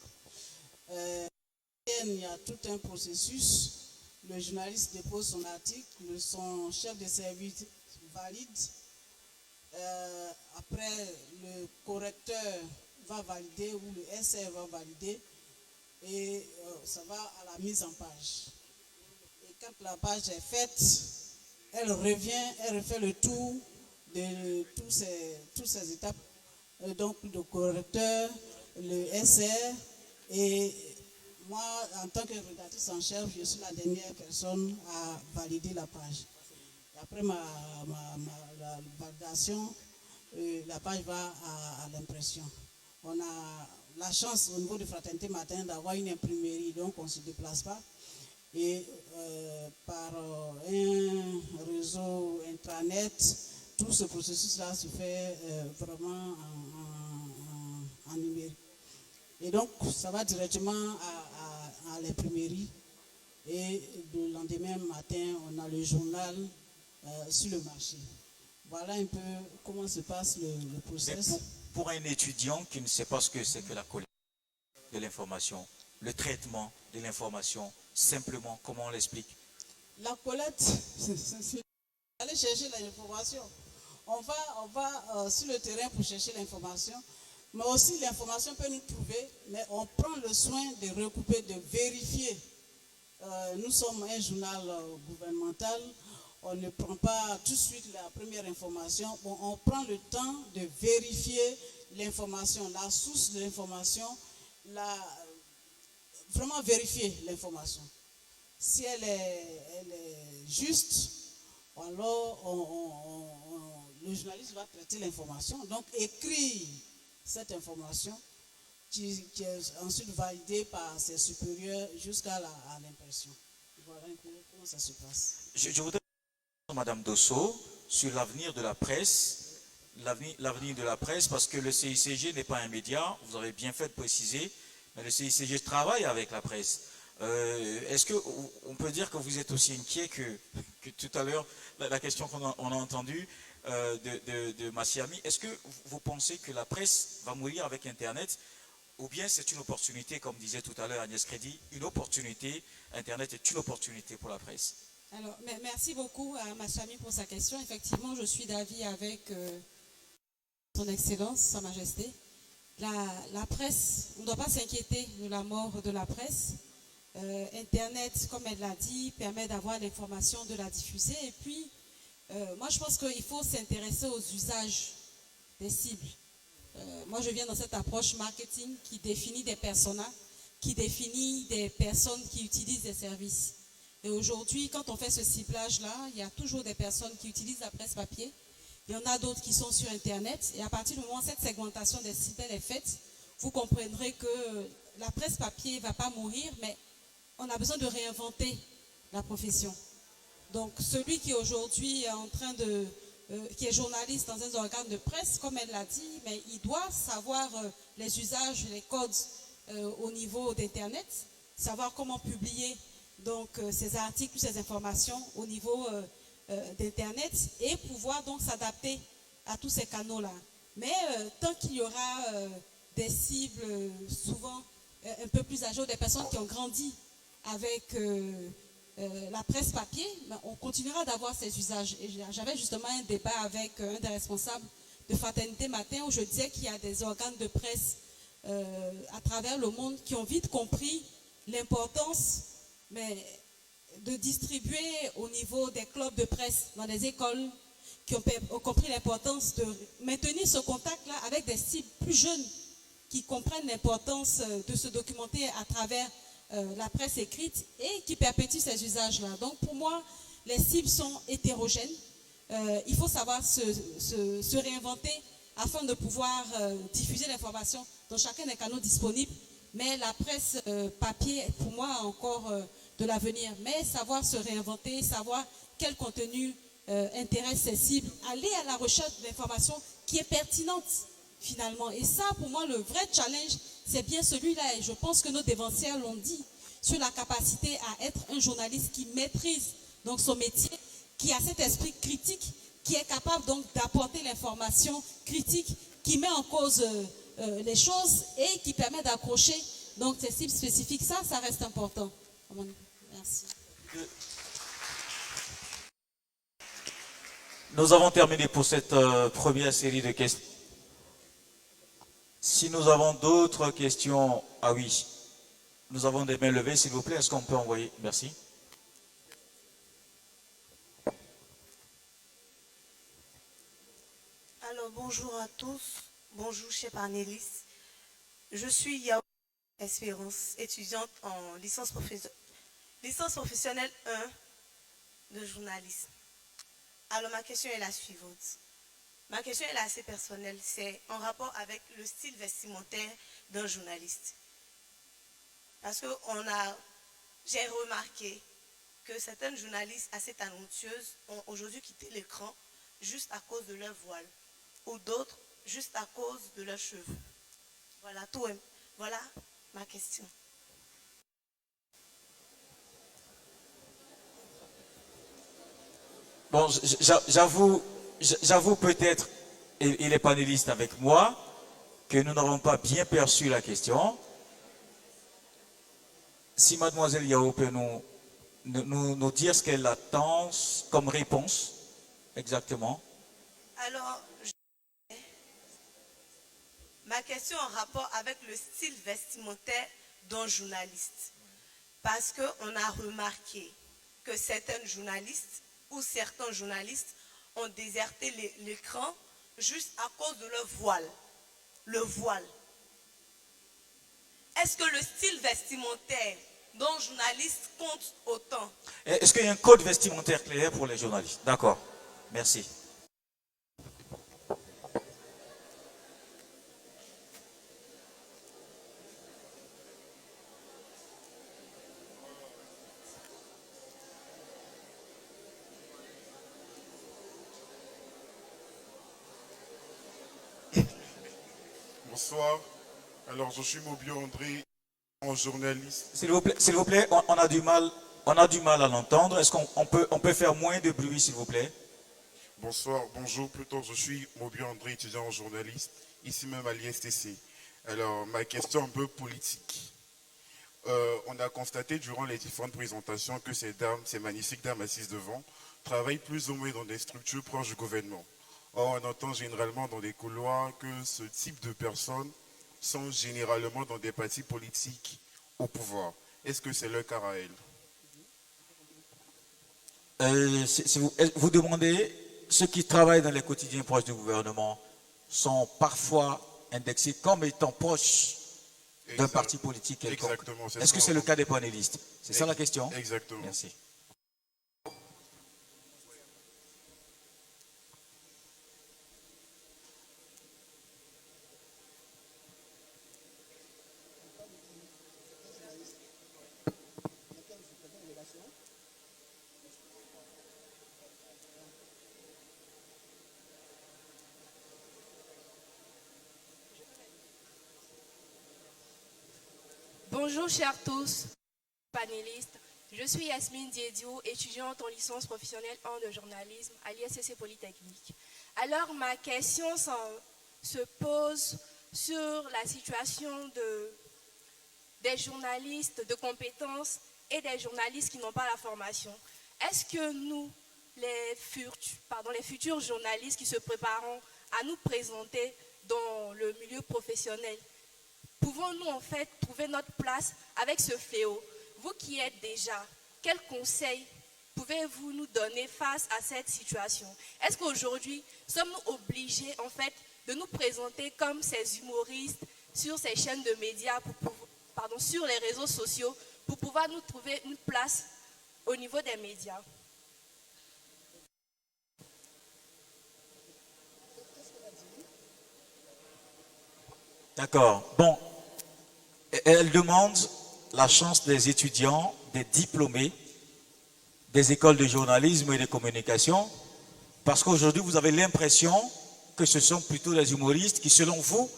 Il y a tout un processus. Le journaliste dépose son article, son chef de service valide. Après, le correcteur va valider ou le SR va valider et ça va à la mise en page. Et quand la page est faite, elle revient, elle refait le tour de toutes ces étapes. Donc le correcteur, le SR et moi, en tant que rédactrice en chef, je suis la dernière personne à valider la page. Et après la validation, la page va à l'impression. On a la chance au niveau de Fraternité Matin d'avoir une imprimerie, donc on ne se déplace pas. Et par un réseau intranet, tout ce processus-là se fait vraiment en numérique. Et donc, ça va directement à l'imprimerie. Et le lendemain matin, on a le journal sur le marché. Voilà un peu comment se passe le process. Pour un étudiant qui ne sait pas ce que c'est que la collecte de l'information, le traitement de l'information, simplement, comment on l'explique? La collecte, c'est aller chercher l'information. On va sur le terrain pour chercher l'information, mais aussi l'information peut nous trouver, mais on prend le soin de recouper, de vérifier. Nous sommes un journal gouvernemental, on ne prend pas tout de suite la première information, on prend le temps de vérifier l'information, la source de l'information, vraiment vérifier l'information. Si elle est juste, alors le journaliste va traiter l'information, donc écrire cette information qui est ensuite validée par ses supérieurs jusqu'à l'impression. Voilà un peu comment ça se passe. Je voudrais Madame Dosso sur l'avenir de la presse, l'avenir de la presse, parce que le CICG n'est pas un média, vous avez bien fait de préciser, mais le CICG travaille avec la presse. Est-ce qu'on peut dire que vous êtes aussi inquiet que tout à l'heure, la question qu'on a entendue de Massiami, est-ce que vous pensez que la presse va mourir avec Internet, ou bien c'est une opportunité, comme disait tout à l'heure Agnès Crédit, une opportunité, Internet est une opportunité pour la presse? Alors, merci beaucoup à Massiami pour sa question. Effectivement, je suis d'avis avec son Excellence, Sa Majesté. La presse, on ne doit pas s'inquiéter de la mort de la presse. Internet, comme elle l'a dit, permet d'avoir l'information, de la diffuser. Et puis, moi, je pense qu'il faut s'intéresser aux usages des cibles. Moi, je viens dans cette approche marketing qui définit des personas, qui définit des personnes qui utilisent des services. Et aujourd'hui, quand on fait ce ciblage-là, il y a toujours des personnes qui utilisent la presse papier. Il y en a d'autres qui sont sur Internet. Et à partir du moment où cette segmentation des cibles est faite, vous comprendrez que la presse papier ne va pas mourir, mais on a besoin de réinventer la profession. Donc, celui qui aujourd'hui est en train de... qui est journaliste dans un organe de presse, comme elle l'a dit, mais il doit savoir les usages, les codes au niveau d'Internet, savoir comment publier donc, ces articles, ces informations au niveau d'Internet et pouvoir donc s'adapter à tous ces canaux-là. Mais tant qu'il y aura des cibles souvent un peu plus âgées, des personnes qui ont grandi avec la presse papier, on continuera d'avoir ces usages. Et j'avais justement un débat avec un des responsables de Fraternité Matin où je disais qu'il y a des organes de presse à travers le monde qui ont vite compris l'importance de distribuer au niveau des clubs de presse dans les écoles, qui ont compris l'importance de maintenir ce contact-là avec des cibles plus jeunes qui comprennent l'importance de se documenter à travers la presse écrite et qui perpétue ces usages-là. Donc pour moi, les cibles sont hétérogènes. Il faut savoir se réinventer afin de pouvoir diffuser l'information dans chacun des canaux disponibles. Mais la presse papier, pour moi, a encore de l'avenir. Mais savoir se réinventer, savoir quel contenu intéresse ces cibles, aller à la recherche d'informations qui est pertinente finalement. Et ça, pour moi, le vrai challenge, c'est bien celui-là. Et je pense que nos dévancières l'ont dit, sur la capacité à être un journaliste qui maîtrise donc son métier, qui a cet esprit critique, qui est capable donc d'apporter l'information critique, qui met en cause les choses et qui permet d'accrocher donc ces cibles spécifiques. Ça reste important. Merci. Nous avons terminé pour cette première série de questions. Si nous avons d'autres questions, ah oui, nous avons des mains levées, s'il vous plaît, est-ce qu'on peut envoyer? Merci. Alors, bonjour à tous, bonjour chers panélistes. Je suis Yao Espérance, étudiante en licence professionnelle 1 de journalisme. Alors, ma question est la suivante. Ma question est assez personnelle, c'est en rapport avec le style vestimentaire d'un journaliste. Parce que j'ai remarqué que certaines journalistes assez talentueuses ont aujourd'hui quitté l'écran juste à cause de leur voile, ou d'autres juste à cause de leurs cheveux. Voilà ma question. Bon, j'avoue peut-être, et les panélistes avec moi, que nous n'avons pas bien perçu la question. Si mademoiselle Yao peut nous dire ce qu'elle attend comme réponse, exactement. Alors, ma question en rapport avec le style vestimentaire d'un journaliste. Parce qu'on a remarqué que certaines journalistes ou certains journalistes ont déserté l'écran juste à cause de leur voile. Le voile. Est-ce que le style vestimentaire d'un journaliste compte autant? Est-ce qu'il y a un code vestimentaire clair pour les journalistes? D'accord. Merci. Bonsoir. Alors, je suis Mobio André, en journaliste. S'il vous plaît, on a du mal à l'entendre. Est-ce qu'on peut faire moins de bruit, s'il vous plaît? Bonsoir, bonjour plutôt. Je suis Mobio André, étudiant en journaliste, ici même à l'ISTC. Alors, ma question un peu politique. On a constaté durant les différentes présentations que ces magnifiques dames assises devant, travaillent plus ou moins dans des structures proches du gouvernement. Or, on entend généralement dans les couloirs que ce type de personnes sont généralement dans des partis politiques au pouvoir. Est-ce que c'est le cas à elles? Vous demandez, ceux qui travaillent dans les quotidiens proches du gouvernement sont parfois indexés comme étant proches d'un parti politique quelconque. Exactement. Est-ce que c'est le cas des panélistes? C'est ça la question? Exactement. Merci. Bonjour chers tous, panélistes. Je suis Yasmine Diédio, étudiante en licence professionnelle en de journalisme à l'ISCC Polytechnique. Alors ma question se pose sur la situation des journalistes de compétences et des journalistes qui n'ont pas la formation. Est-ce que nous, les futurs journalistes qui se préparons à nous présenter dans le milieu professionnel, pouvons-nous en fait trouver notre place avec ce fléau? Vous qui êtes déjà, quels conseils pouvez-vous nous donner face à cette situation? Est-ce qu'aujourd'hui, sommes-nous obligés en fait de nous présenter comme ces humoristes sur ces chaînes de médias, sur les réseaux sociaux, pour pouvoir nous trouver une place au niveau des médias? D'accord. Bon, elle demande la chance des étudiants, des diplômés des écoles de journalisme et de communication, parce qu'aujourd'hui, vous avez l'impression que ce sont plutôt des humoristes qui, selon vous,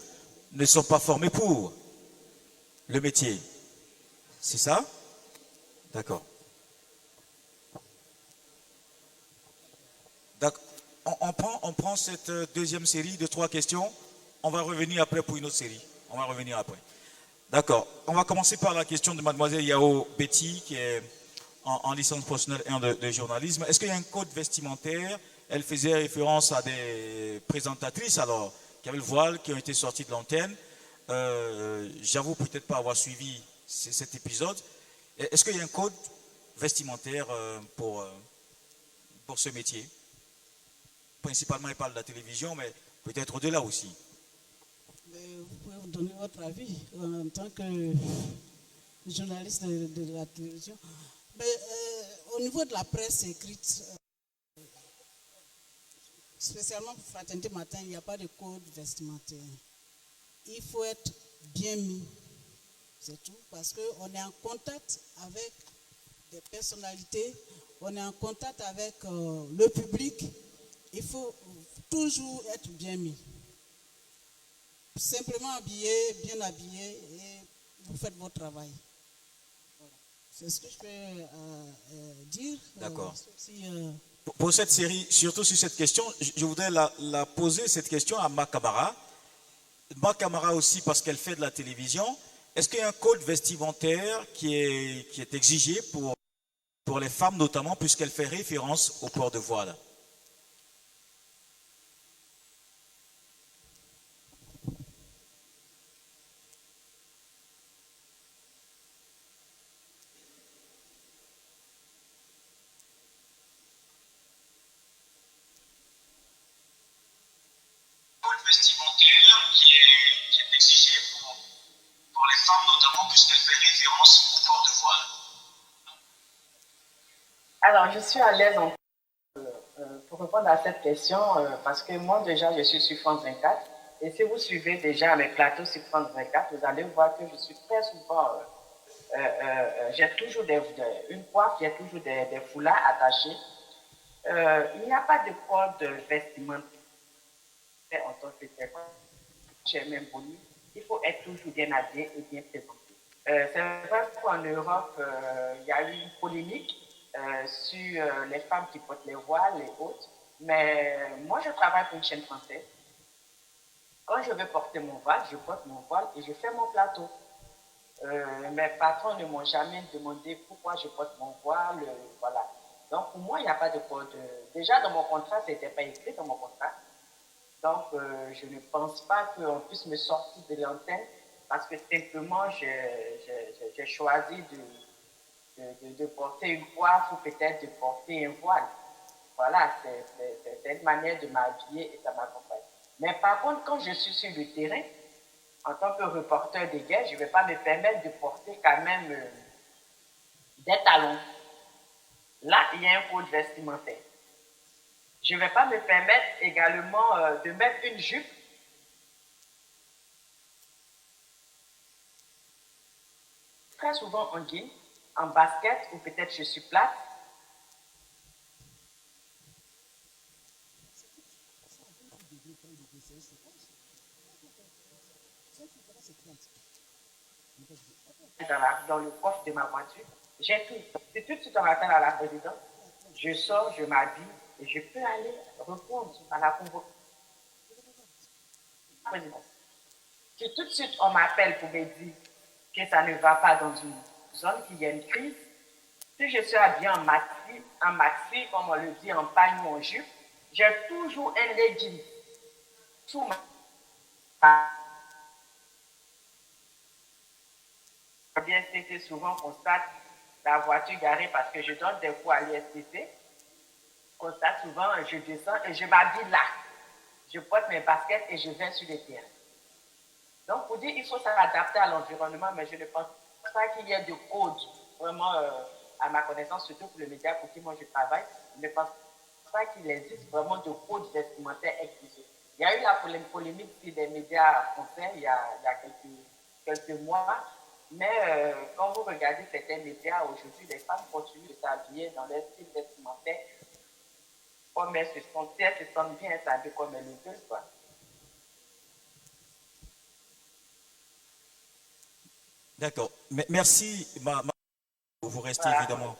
ne sont pas formés pour le métier. C'est ça? D'accord. On prend cette deuxième série de 3 questions. On va revenir après pour une autre série. On va revenir après. D'accord. On va commencer par la question de mademoiselle Yao Betty, qui est en licence professionnelle 1 de journalisme. Est-ce qu'il y a un code vestimentaire? Elle faisait référence à des présentatrices, alors, qui avaient le voile, qui ont été sorties de l'antenne. J'avoue peut-être pas avoir suivi cet épisode. Est-ce qu'il y a un code vestimentaire pour ce métier? Principalement, il parle de la télévision, mais peut-être au-delà aussi. Vous pouvez vous donner votre avis en tant que journaliste de la télévision. Au niveau de la presse écrite, spécialement pour Fraternité Matin, il n'y a pas de code vestimentaire. Il faut être bien mis, c'est tout, parce qu'on est en contact avec des personnalités, on est en contact avec le public. Il faut toujours être bien mis. Simplement habillé, bien habillé, et vous faites votre travail. Voilà. C'est ce que je peux dire. D'accord. Pour cette série, surtout sur cette question, je voudrais la poser, cette question, à Ma Camara. Ma Camara aussi, parce qu'elle fait de la télévision. Est-ce qu'il y a un code vestimentaire qui est exigé pour les femmes notamment, puisqu'elle fait référence au port de voile? Vestimentaire qui est exigé pour les femmes notamment puisqu'elle fait référence au port de voile. Alors, je suis à l'aise pour répondre à cette question parce que moi déjà je suis sur France 24 et si vous suivez déjà mes plateaux sur France 24, vous allez voir que je suis très souvent, j'ai toujours une coiffe, j'ai toujours des foulards attachés. Il n'y a pas de code vestimentaire en tant que tel. Chez même Boni, il faut être toujours bien habillé et bien présenté. C'est vrai qu'en Europe, il y a eu une polémique sur les femmes qui portent les voiles et autres, mais moi je travaille pour une chaîne française. Quand je veux porter mon voile, je porte mon voile et je fais mon plateau. Mes patrons ne m'ont jamais demandé pourquoi je porte mon voile, voilà. Donc pour moi, il n'y a pas de code. Déjà dans mon contrat, ce n'était pas écrit dans mon contrat. Donc, je ne pense pas qu'on puisse me sortir de l'antenne parce que simplement, j'ai choisi de porter une coiffe ou peut-être de porter un voile. Voilà, c'est une manière de m'habiller et ça m'accompagne. Mais par contre, quand je suis sur le terrain, en tant que reporter de guerre, je ne vais pas me permettre de porter quand même des talons. Là, il y a un code vestimentaire. Je ne vais pas me permettre également de mettre une jupe très souvent en jean, en basket ou peut-être je suis plate. dans le coffre de ma voiture. J'ai tout. C'est tout de suite on m'appelle à la présidence. Je sors, je m'habille et je peux aller répondre à la convocation. Si tout de suite on m'appelle pour me dire que ça ne va pas dans une zone, qu'il y a une crise, si je suis habillée en maxi, comme on le dit, en pagne ou en jupe, j'ai toujours un legging sous ma l'ISTC souvent constate la voiture garée parce que je donne des cours à l'ISTC. Constate souvent, je descends et je m'habille là. Je porte mes baskets et je vais sur les terrains. Donc, pour dire, il faut s'adapter à l'environnement, mais je ne pense pas qu'il y ait de code vraiment à ma connaissance, surtout pour le média pour qui moi je travaille. Je ne pense pas qu'il existe vraiment de code vestimentaire exigé. Il y a eu la polémique sur les médias français il y a quelques mois, mais quand vous regardez certains médias aujourd'hui, les femmes continuent de s'habiller dans leur style vestimentaire comme elles se sentent bien, elles s'habillent comme elles le veulent, quoi. D'accord. Merci. Vous restez évidemment.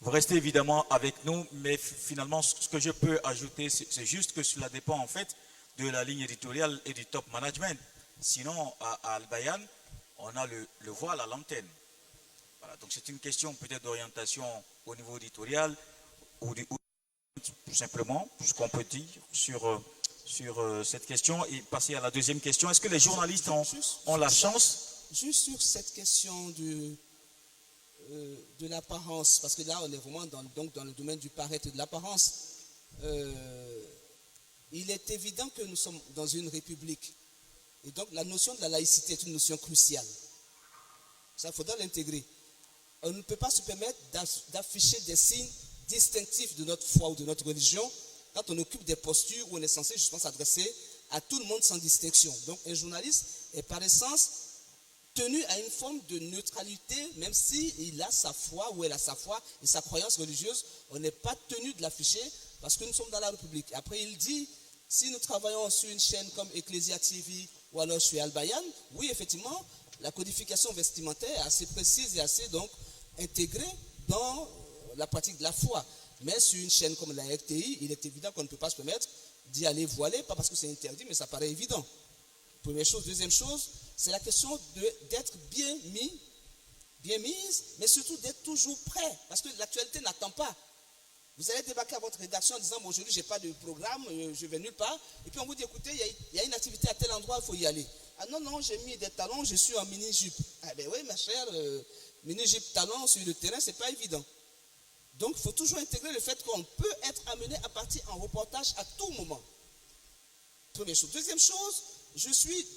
Vous restez évidemment avec nous, mais finalement, ce que je peux ajouter, c'est juste que cela dépend en fait de la ligne éditoriale et du top management. Sinon, à Al-Bayan, on a le voile à l'antenne. Voilà, donc c'est une question peut-être d'orientation au niveau éditorial ou tout simplement, ce qu'on peut dire sur cette question et passer à la deuxième question. Est-ce que les journalistes ont la chance? Juste sur cette question de l'apparence, parce que là on est vraiment dans le domaine du paraître et de l'apparence. Il est évident que nous sommes dans une république et donc la notion de la laïcité est une notion cruciale. Ça, il faudra l'intégrer. On ne peut pas se permettre d'afficher des signes distinctifs de notre foi ou de notre religion quand on occupe des postures où on est censé justement s'adresser à tout le monde sans distinction. Donc un journaliste est par essence tenu à une forme de neutralité, même s'il a sa foi ou elle a sa foi et sa croyance religieuse, on n'est pas tenu de l'afficher parce que nous sommes dans la République. Après il dit, si nous travaillons sur une chaîne comme Ecclesia TV ou alors sur Al-Bayan, oui effectivement, la codification vestimentaire est assez précise et assez donc intégrée dans la pratique de la foi. Mais sur une chaîne comme la RTI, il est évident qu'on ne peut pas se permettre d'y aller voiler, pas parce que c'est interdit, mais ça paraît évident. Première chose. Deuxième chose, c'est la question d'être bien mise, mais surtout d'être toujours prêt, parce que l'actualité n'attend pas. Vous allez débarquer à votre rédaction en disant, bon, aujourd'hui, je n'ai pas de programme, je vais nulle part, et puis on vous dit, écoutez, il y a une activité à tel endroit, il faut y aller. Ah non, j'ai mis des talons, je suis en mini-jupe. Ah ben oui, ma chère, mini-jupe talons sur le terrain, c'est pas évident. Donc, il faut toujours intégrer le fait qu'on peut être amené à partir en reportage à tout moment. Première chose. Deuxième chose, je suis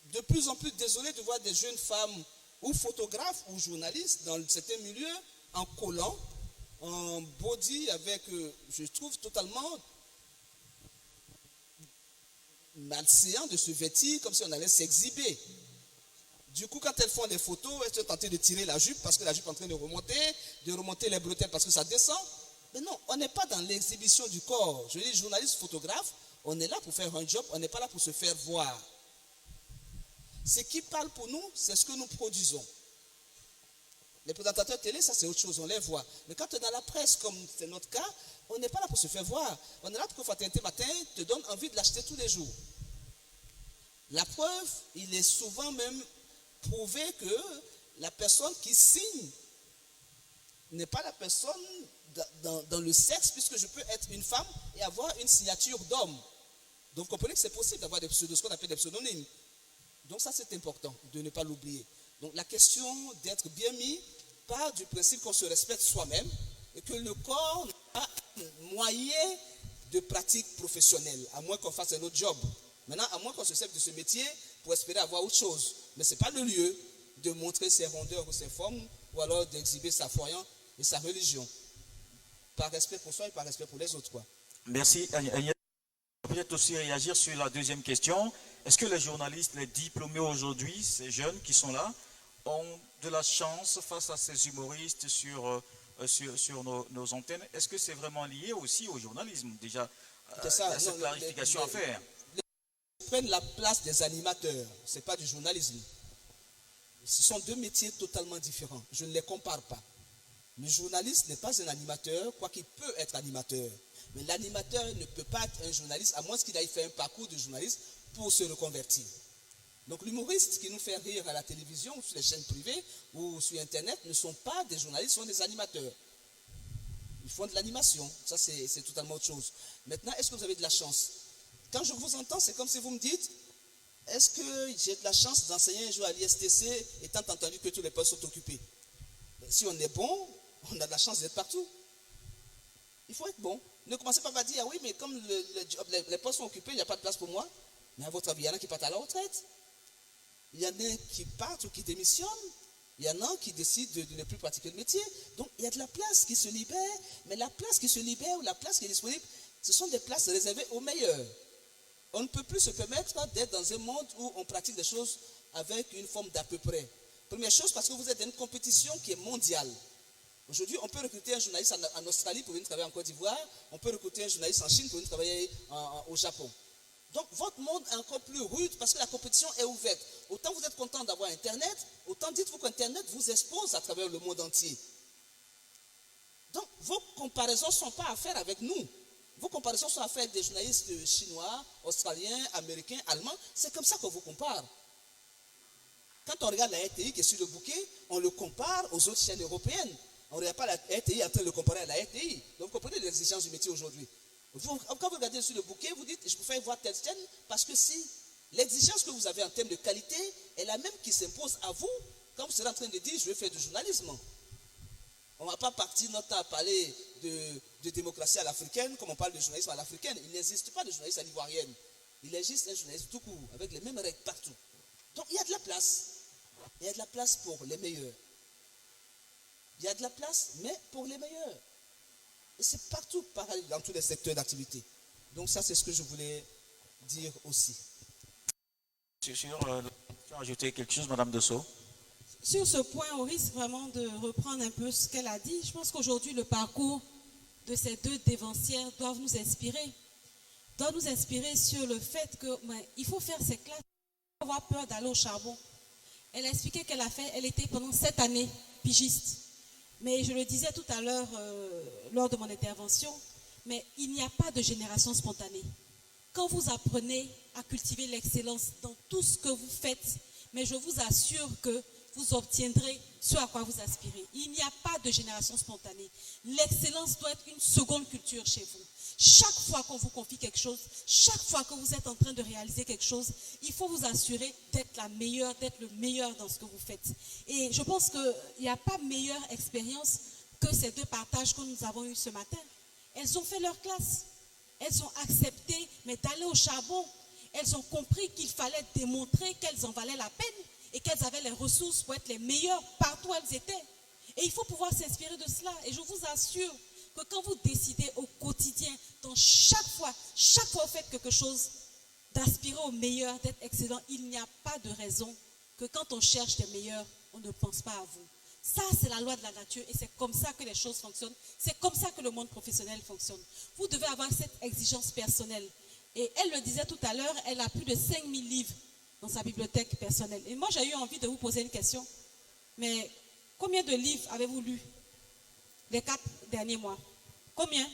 de plus en plus désolé de voir des jeunes femmes ou photographes ou journalistes dans certains milieux en collant, en body avec, je trouve totalement malséant de se vêtir comme si on allait s'exhiber. Du coup, quand elles font des photos, elles sont tentées de tirer la jupe parce que la jupe est en train de remonter les bretelles parce que ça descend. Mais non, on n'est pas dans l'exhibition du corps. Je dis journaliste, photographe, on est là pour faire un job, on n'est pas là pour se faire voir. Ce qui parle pour nous, c'est ce que nous produisons. Les présentateurs télé, ça c'est autre chose, on les voit. Mais quand tu es dans la presse, comme c'est notre cas, on n'est pas là pour se faire voir. On est là pour que Fraternité Matin te donne envie de l'acheter tous les jours. La preuve, il est souvent même prouvé que la personne qui signe n'est pas la personne dans le sexe, puisque je peux être une femme et avoir une signature d'homme. Donc vous comprenez que c'est possible d'avoir des pseudos, ce qu'on appelle des pseudonymes. Donc ça c'est important de ne pas l'oublier. Donc la question d'être bien mis part du principe qu'on se respecte soi-même et que le corps n'a pas un moyen de pratique professionnelle, à moins qu'on fasse un autre job. Maintenant, à moins qu'on se serve de ce métier pour espérer avoir autre chose. Mais ce n'est pas le lieu de montrer ses rondeurs ou ses formes, ou alors d'exhiber sa foi et sa religion. Par respect pour soi et par respect pour les autres, quoi. Merci. Agnès, peut-être aussi réagir sur la deuxième question. Est-ce que les journalistes, les diplômés aujourd'hui, ces jeunes qui sont là, ont de la chance face à ces humoristes sur nos antennes? Est-ce que c'est vraiment lié aussi au journalisme? Déjà, C'est ça, il y a cette clarification à faire. Prennent la place des animateurs, ce n'est pas du journalisme. Ce sont deux métiers totalement différents. Je ne les compare pas. Le journaliste n'est pas un animateur, quoiqu'il peut être animateur. Mais l'animateur ne peut pas être un journaliste, à moins qu'il aille faire un parcours de journaliste pour se reconvertir. Donc l'humoriste qui nous fait rire à la télévision, ou sur les chaînes privées, ou sur Internet, ne sont pas des journalistes, sont des animateurs. Ils font de l'animation, ça c'est totalement autre chose. Maintenant, est-ce que vous avez de la chance? Quand je vous entends, c'est comme si vous me dites, est-ce que j'ai de la chance d'enseigner un jour à l'ISTC, étant entendu que tous les postes sont occupés? Si on est bon, on a de la chance d'être partout. Il faut être bon. Ne commencez pas à dire, ah oui, mais comme les postes sont occupés, il n'y a pas de place pour moi. Mais à votre avis, il y en a qui partent à la retraite. Il y en a qui partent ou qui démissionnent. Il y en a qui décident de ne plus pratiquer le métier. Donc, il y a de la place qui se libère. Mais la place qui se libère ou la place qui est disponible, ce sont des places réservées aux meilleurs. On ne peut plus se permettre d'être dans un monde où on pratique des choses avec une forme d'à peu près. Première chose, parce que vous êtes dans une compétition qui est mondiale. Aujourd'hui, on peut recruter un journaliste en Australie pour venir travailler en Côte d'Ivoire. On peut recruter un journaliste en Chine pour venir travailler au Japon. Donc, votre monde est encore plus rude parce que la compétition est ouverte. Autant vous êtes content d'avoir Internet, autant dites-vous qu'Internet vous expose à travers le monde entier. Donc, vos comparaisons ne sont pas à faire avec nous. Vos comparaisons sont à faire avec des journalistes chinois, australiens, américains, allemands. C'est comme ça qu'on vous compare. Quand on regarde la RTI qui est sur le bouquet, on le compare aux autres chaînes européennes. On ne regarde pas la RTI en train de le comparer à la RTI. Donc, vous comprenez les exigences du métier aujourd'hui. Quand vous regardez sur le bouquet, vous dites, je préfère voir telle chaîne, parce que si l'exigence que vous avez en termes de qualité est la même qui s'impose à vous, quand vous serez en train de dire, je vais faire du journalisme. On ne va pas partir notre temps à parler de démocratie à l'africaine, comme on parle de journalisme à l'africaine. Il n'existe pas de journaliste à l'ivoirienne. Il existe un journaliste tout court, avec les mêmes règles partout. Donc, il y a de la place. Il y a de la place pour les meilleurs. Il y a de la place, mais pour les meilleurs. Et c'est partout pareil dans tous les secteurs d'activité. Donc ça, c'est ce que je voulais dire aussi. Tu as ajouté quelque chose, Madame Dessau? Sur ce point, on risque vraiment de reprendre un peu ce qu'elle a dit. Je pense qu'aujourd'hui, le parcours de ces deux dévancières doit nous inspirer. Doit nous inspirer sur le fait qu'il faut faire ses classes, il faut avoir peur d'aller au charbon. Elle a expliqué qu'elle a fait, elle était pendant 7 années pigiste. Mais je le disais tout à l'heure lors de mon intervention, mais il n'y a pas de génération spontanée. Quand vous apprenez à cultiver l'excellence dans tout ce que vous faites, mais je vous assure que vous obtiendrez ce à quoi vous aspirez. Il n'y a pas de génération spontanée. L'excellence doit être une seconde culture chez vous. Chaque fois qu'on vous confie quelque chose, chaque fois que vous êtes en train de réaliser quelque chose, il faut vous assurer d'être la meilleure, d'être le meilleur dans ce que vous faites. Et je pense qu'il n'y a pas meilleure expérience que ces deux partages que nous avons eus ce matin. Elles ont fait leur classe. Elles ont accepté, mais d'aller au charbon. Elles ont compris qu'il fallait démontrer qu'elles en valaient la peine et qu'elles avaient les ressources pour être les meilleures partout où elles étaient. Et il faut pouvoir s'inspirer de cela. Et je vous assure que quand vous décidez au quotidien, dans chaque fois vous faites quelque chose, d'aspirer au meilleur, d'être excellent, il n'y a pas de raison que quand on cherche des meilleurs, on ne pense pas à vous. Ça, c'est la loi de la nature et c'est comme ça que les choses fonctionnent. C'est comme ça que le monde professionnel fonctionne. Vous devez avoir cette exigence personnelle. Et elle le disait tout à l'heure, elle a plus de 5000 livres dans sa bibliothèque personnelle. Et moi, j'ai eu envie de vous poser une question. Mais combien de livres avez-vous lu les 4 derniers mois? Combien?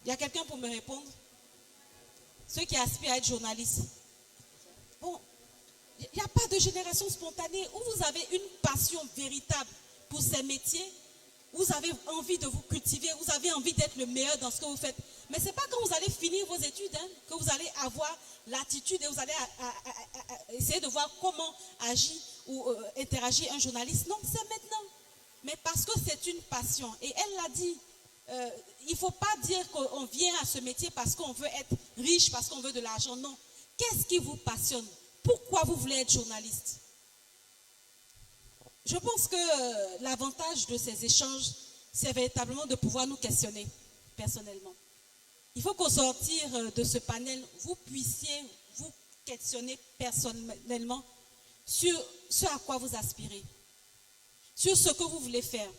Il y a quelqu'un pour me répondre? Ceux qui aspirent à être journalistes. Bon, il n'y a pas de génération spontanée où vous avez une passion véritable pour ces métiers, vous avez envie de vous cultiver, vous avez envie d'être le meilleur dans ce que vous faites. Mais ce n'est pas quand vous allez finir vos études que vous allez avoir l'attitude et vous allez essayer de voir comment agit ou interagit un journaliste. Non, c'est maintenant. Mais parce que c'est une passion. Et elle l'a dit, il ne faut pas dire qu'on vient à ce métier parce qu'on veut être riche, parce qu'on veut de l'argent. Non. Qu'est-ce qui vous passionne? Pourquoi vous voulez être journaliste? Je pense que l'avantage de ces échanges, c'est véritablement de pouvoir nous questionner personnellement. Il faut qu'au sortir de ce panel, vous puissiez vous questionner personnellement sur ce à quoi vous aspirez, sur ce que vous voulez faire,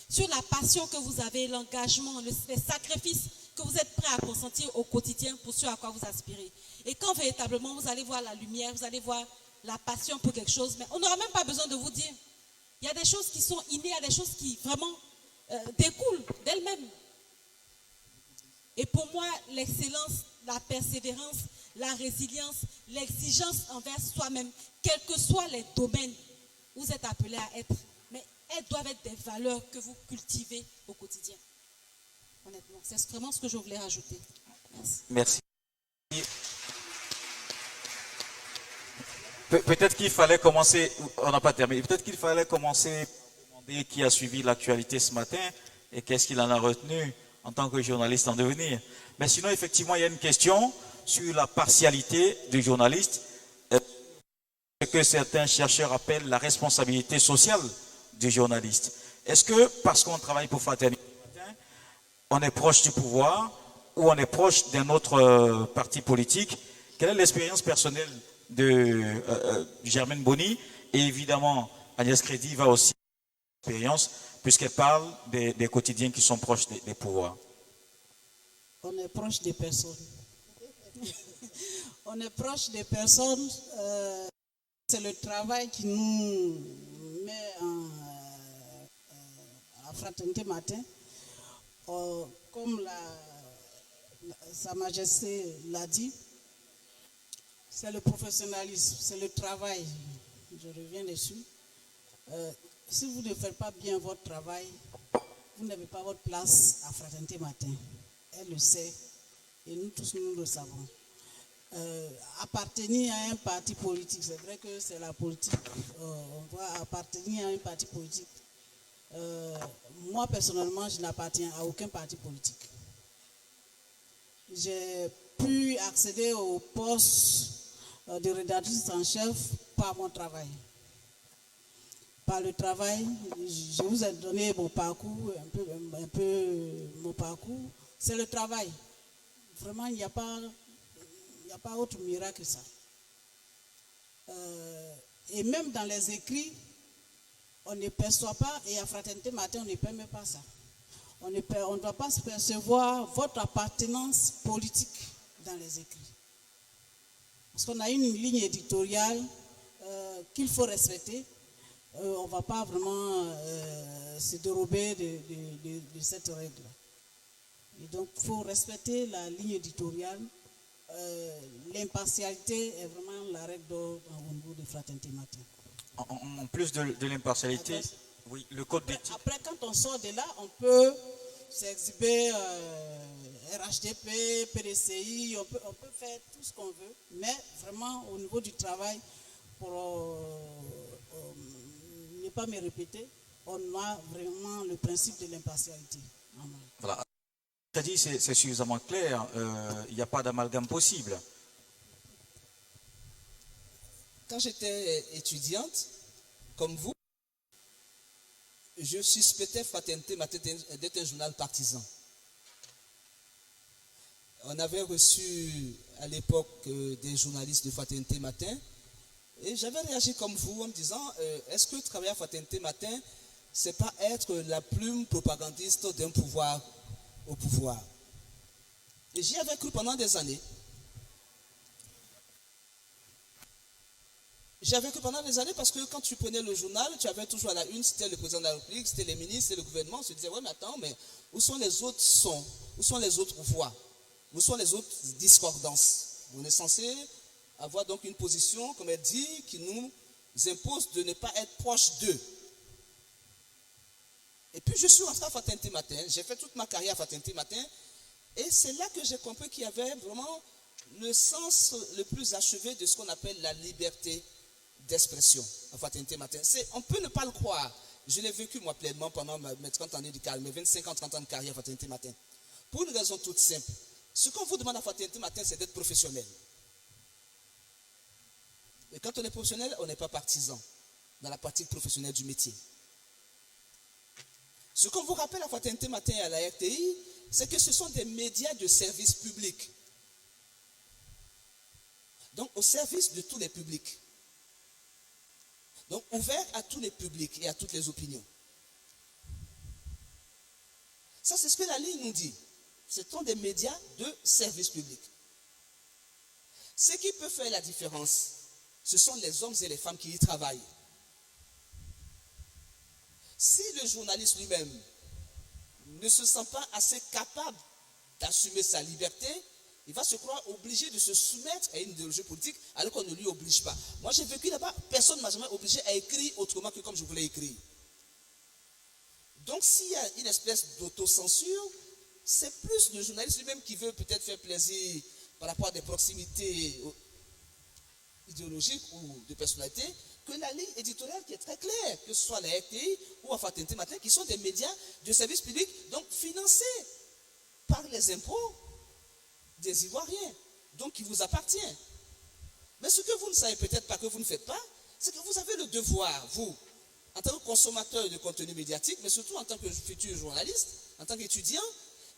sur la passion que vous avez, l'engagement, les sacrifices que vous êtes prêt à consentir au quotidien pour ce à quoi vous aspirez. Et quand véritablement vous allez voir la lumière, vous allez voir la passion pour quelque chose, mais on n'aura même pas besoin de vous dire. Il y a des choses qui sont innées, il y a des choses qui vraiment découlent d'elles-mêmes. Et pour moi, l'excellence, la persévérance, la résilience, l'exigence envers soi-même, quels que soient les domaines où vous êtes appelés à être, mais elles doivent être des valeurs que vous cultivez au quotidien. Honnêtement, c'est vraiment ce que je voulais rajouter. Merci. Peut-être qu'il fallait commencer, on n'a pas terminé, peut-être qu'il fallait commencer par demander qui a suivi l'actualité ce matin et qu'est-ce qu'il en a retenu en tant que journaliste en devenir. Mais sinon, effectivement, il y a une question sur la partialité du journaliste, ce que certains chercheurs appellent la responsabilité sociale du journaliste. Est-ce que parce qu'on travaille pour Fraternité, on est proche du pouvoir ou on est proche d'un autre parti politique? Quelle est l'expérience personnelle de Germaine Boni? Et évidemment, Agnès Crédit va aussi avoir l'expérience puisqu'elle parle des quotidiens qui sont proches des pouvoirs. On est proche des personnes. On est proche des personnes. C'est le travail qui nous met à Fraternité Matin. Comme Sa Majesté l'a dit, c'est le professionnalisme, c'est le travail. Je reviens dessus. Si vous ne faites pas bien votre travail, vous n'avez pas votre place à Fraternité Matin. Elle le sait et nous tous nous le savons. Appartenir à un parti politique, c'est vrai que c'est la politique. On va appartenir à un parti politique. Moi personnellement, je n'appartiens à aucun parti politique. J'ai pu accéder au poste de rédactrice en chef par mon travail. Par le travail, je vous ai donné mon parcours, un peu mon parcours. C'est le travail. Vraiment, il n'y a pas autre miracle que ça. Et même dans les écrits, on ne perçoit pas, et à Fraternité Matin, on ne permet pas ça. On ne doit pas percevoir votre appartenance politique dans les écrits. Parce qu'on a une ligne éditoriale qu'il faut respecter. On ne va pas vraiment se dérober de cette règle. Et donc, il faut respecter la ligne éditoriale. L'impartialité est vraiment la règle d'or au niveau de Fraternité Matin. En plus de l'impartialité, oui, le code d'éthique. Après, quand on sort de là, on peut s'exhiber RHDP, PDCI, on peut faire tout ce qu'on veut, mais vraiment au niveau du travail, pour ne pas me répéter, on a vraiment le principe de l'impartialité. Voilà. C'est suffisamment clair, il n'y a pas d'amalgame possible. Quand j'étais étudiante, comme vous, je suspectais Fraternité Matin d'être un journal partisan. On avait reçu à l'époque des journalistes de Fraternité Matin et j'avais réagi comme vous en me disant est-ce que travailler à Fraternité Matin, c'est pas être la plume propagandiste d'un pouvoir au pouvoir? Et j'y avais cru pendant des années. J'avais cru pendant des années parce que quand tu prenais le journal, tu avais toujours à la une, c'était le président de la République, c'était les ministres, c'était le gouvernement. On se disait, ouais, mais attends, mais où sont les autres sons? Où sont les autres voix? Où sont les autres discordances? On est censé avoir donc une position, comme elle dit, qui nous impose de ne pas être proche d'eux. Et puis je suis rentré à Fraternité Matin, j'ai fait toute ma carrière à Fraternité Matin, et c'est là que j'ai compris qu'il y avait vraiment le sens le plus achevé de ce qu'on appelle la liberté d'expression à Fraternité Matin. On peut ne pas le croire. Je l'ai vécu moi pleinement pendant mes 30 années de carrière, mes 25 ans, 30 ans de carrière à Fraternité Matin. Pour une raison toute simple. Ce qu'on vous demande à Fraternité Matin, c'est d'être professionnel. Et quand on est professionnel, on n'est pas partisan dans la pratique professionnelle du métier. Ce qu'on vous rappelle à Fraternité Matin et à la RTI, c'est que ce sont des médias de service public. Donc au service de tous les publics. Donc ouvert à tous les publics et à toutes les opinions. Ça, c'est ce que la ligne nous dit. Ce sont des médias de service public. Ce qui peut faire la différence, ce sont les hommes et les femmes qui y travaillent. Si le journaliste lui-même ne se sent pas assez capable d'assumer sa liberté, il va se croire obligé de se soumettre à une idéologie politique alors qu'on ne lui oblige pas. Moi, j'ai vécu là-bas, personne ne m'a jamais obligé à écrire autrement que comme je voulais écrire. Donc, s'il y a une espèce d'autocensure, c'est plus le journaliste lui-même qui veut peut-être faire plaisir par rapport à des proximités idéologiques ou de personnalité, que la ligne éditoriale qui est très claire, que ce soit la RTI ou Afatente Matin, qui sont des médias de service public, donc financés par les impôts des Ivoiriens, donc qui vous appartient. Mais ce que vous ne savez peut-être pas, que vous ne faites pas, c'est que vous avez le devoir, vous, en tant que consommateur de contenu médiatique, mais surtout en tant que futur journaliste, en tant qu'étudiant,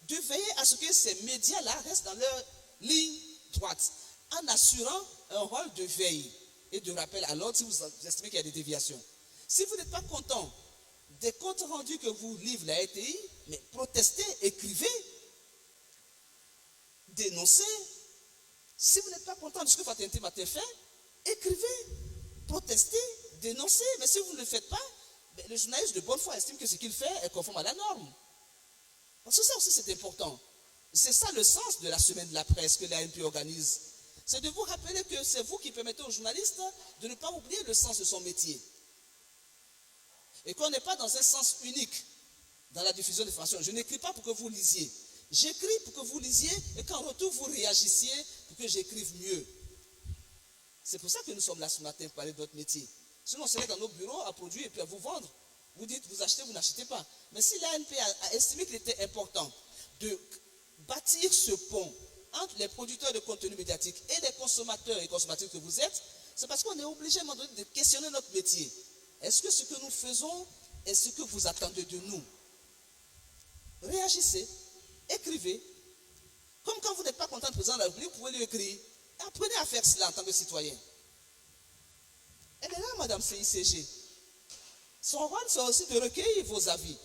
de veiller à ce que ces médias-là restent dans leur ligne droite, en assurant un rôle de veille et de rappel à l'ordre si vous estimez qu'il y a des déviations. Si vous n'êtes pas content des comptes rendus que vous livre la RTI, mais protestez, écrivez, dénoncez. Si vous n'êtes pas content de ce que Fatente Matin fait, écrivez, protestez, dénoncez. Mais si vous ne le faites pas, le journaliste de bonne foi estime que ce qu'il fait est conforme à la norme. Parce que ça aussi c'est important. C'est ça le sens de la semaine de la presse que l'ANP organise. C'est de vous rappeler que c'est vous qui permettez aux journalistes de ne pas oublier le sens de son métier. Et qu'on n'est pas dans un sens unique dans la diffusion des informations. Je n'écris pas pour que vous lisiez. J'écris pour que vous lisiez et qu'en retour vous réagissiez pour que j'écrive mieux. C'est pour ça que nous sommes là ce matin pour parler de notre métier. Sinon on serait dans nos bureaux à produire et puis à vous vendre. Vous dites, vous achetez, vous n'achetez pas. Mais si l'ANP a estimé qu'il était important de bâtir ce pont entre les producteurs de contenu médiatique et les consommateurs et consommatrices que vous êtes, c'est parce qu'on est obligé à un moment donné de questionner notre métier. Est-ce que ce que nous faisons est ce que vous attendez de nous? Réagissez, écrivez. Comme quand vous n'êtes pas content du président de la République, vous pouvez lui écrire. Apprenez à faire cela en tant que citoyen. Elle est là, Madame CICG. Son rôle, c'est aussi de recueillir vos avis.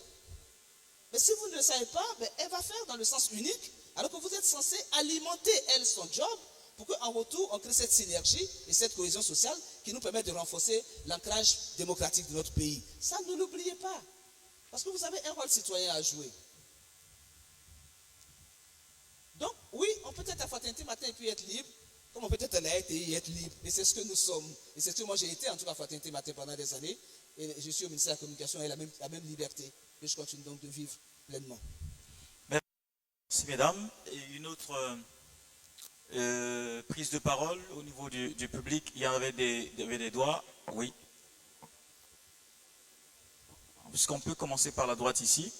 Mais si vous ne le savez pas, elle va faire dans le sens unique, alors que vous êtes censé alimenter, elle, son job, pour qu'en retour, on crée cette synergie et cette cohésion sociale qui nous permet de renforcer l'ancrage démocratique de notre pays. Ça, ne l'oubliez pas. Parce que vous avez un rôle citoyen à jouer. Donc, oui, on peut être à Fatente Matin et puis être libre, comme on peut être à la RTI et être libre. Et c'est ce que nous sommes. Et c'est ce que moi j'ai été, en tout cas, à Fatente Matin pendant des années. Et je suis au ministère de la Communication et la même liberté que je continue donc de vivre pleinement. Merci, mesdames. Et une autre prise de parole au niveau du public. Il y avait des doigts. Oui. Puisqu'on peut commencer par la droite ici.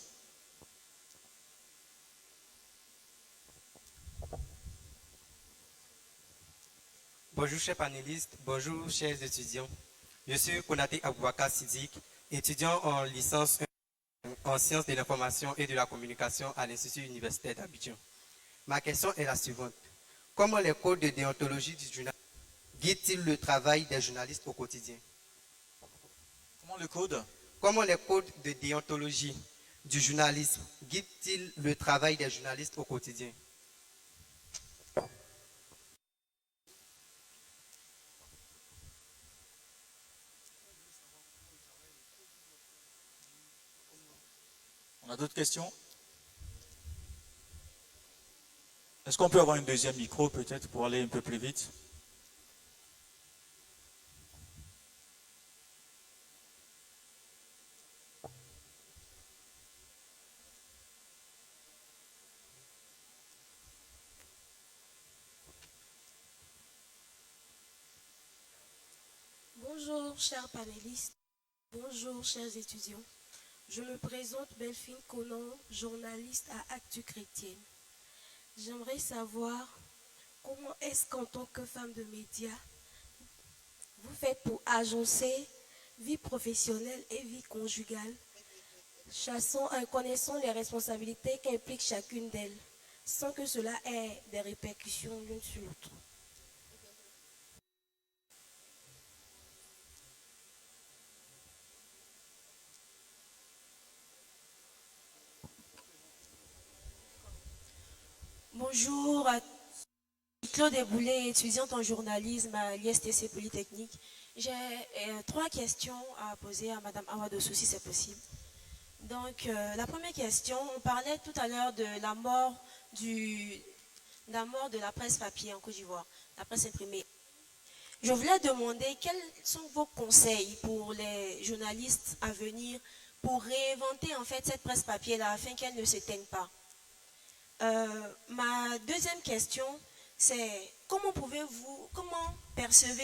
Bonjour chers panélistes, bonjour chers étudiants. Je suis Konaté Aboubakar Sidik, étudiant en licence en sciences de l'information et de la communication à l'Institut universitaire d'Abidjan. Ma question est la suivante. Comment les codes de déontologie du journalisme guident-ils le travail des journalistes au quotidien? Comment le code? Comment les codes de déontologie du journalisme guident-ils le travail des journalistes au quotidien? On a d'autres questions? Est-ce qu'on peut avoir une deuxième micro peut-être pour aller un peu plus vite? Bonjour chers panélistes, bonjour chers étudiants. Je me présente Belfine Conan, journaliste à Actu Chrétienne. J'aimerais savoir comment est-ce qu'en tant que femme de médias, vous faites pour agencer vie professionnelle et vie conjugale, connaissant les responsabilités qu'implique chacune d'elles, sans que cela ait des répercussions l'une sur l'autre. Bonjour à Claude Eboulé, étudiante en journalisme à l'ISTC Polytechnique. J'ai 3 questions à poser à Madame Awadossou, si c'est possible. Donc, la première question, on parlait tout à l'heure de la mort de la presse papier en Côte d'Ivoire, la presse imprimée. Je voulais demander quels sont vos conseils pour les journalistes à venir pour réinventer en fait cette presse papier-là afin qu'elle ne s'éteigne pas. Ma deuxième question, c'est comment percevez-vous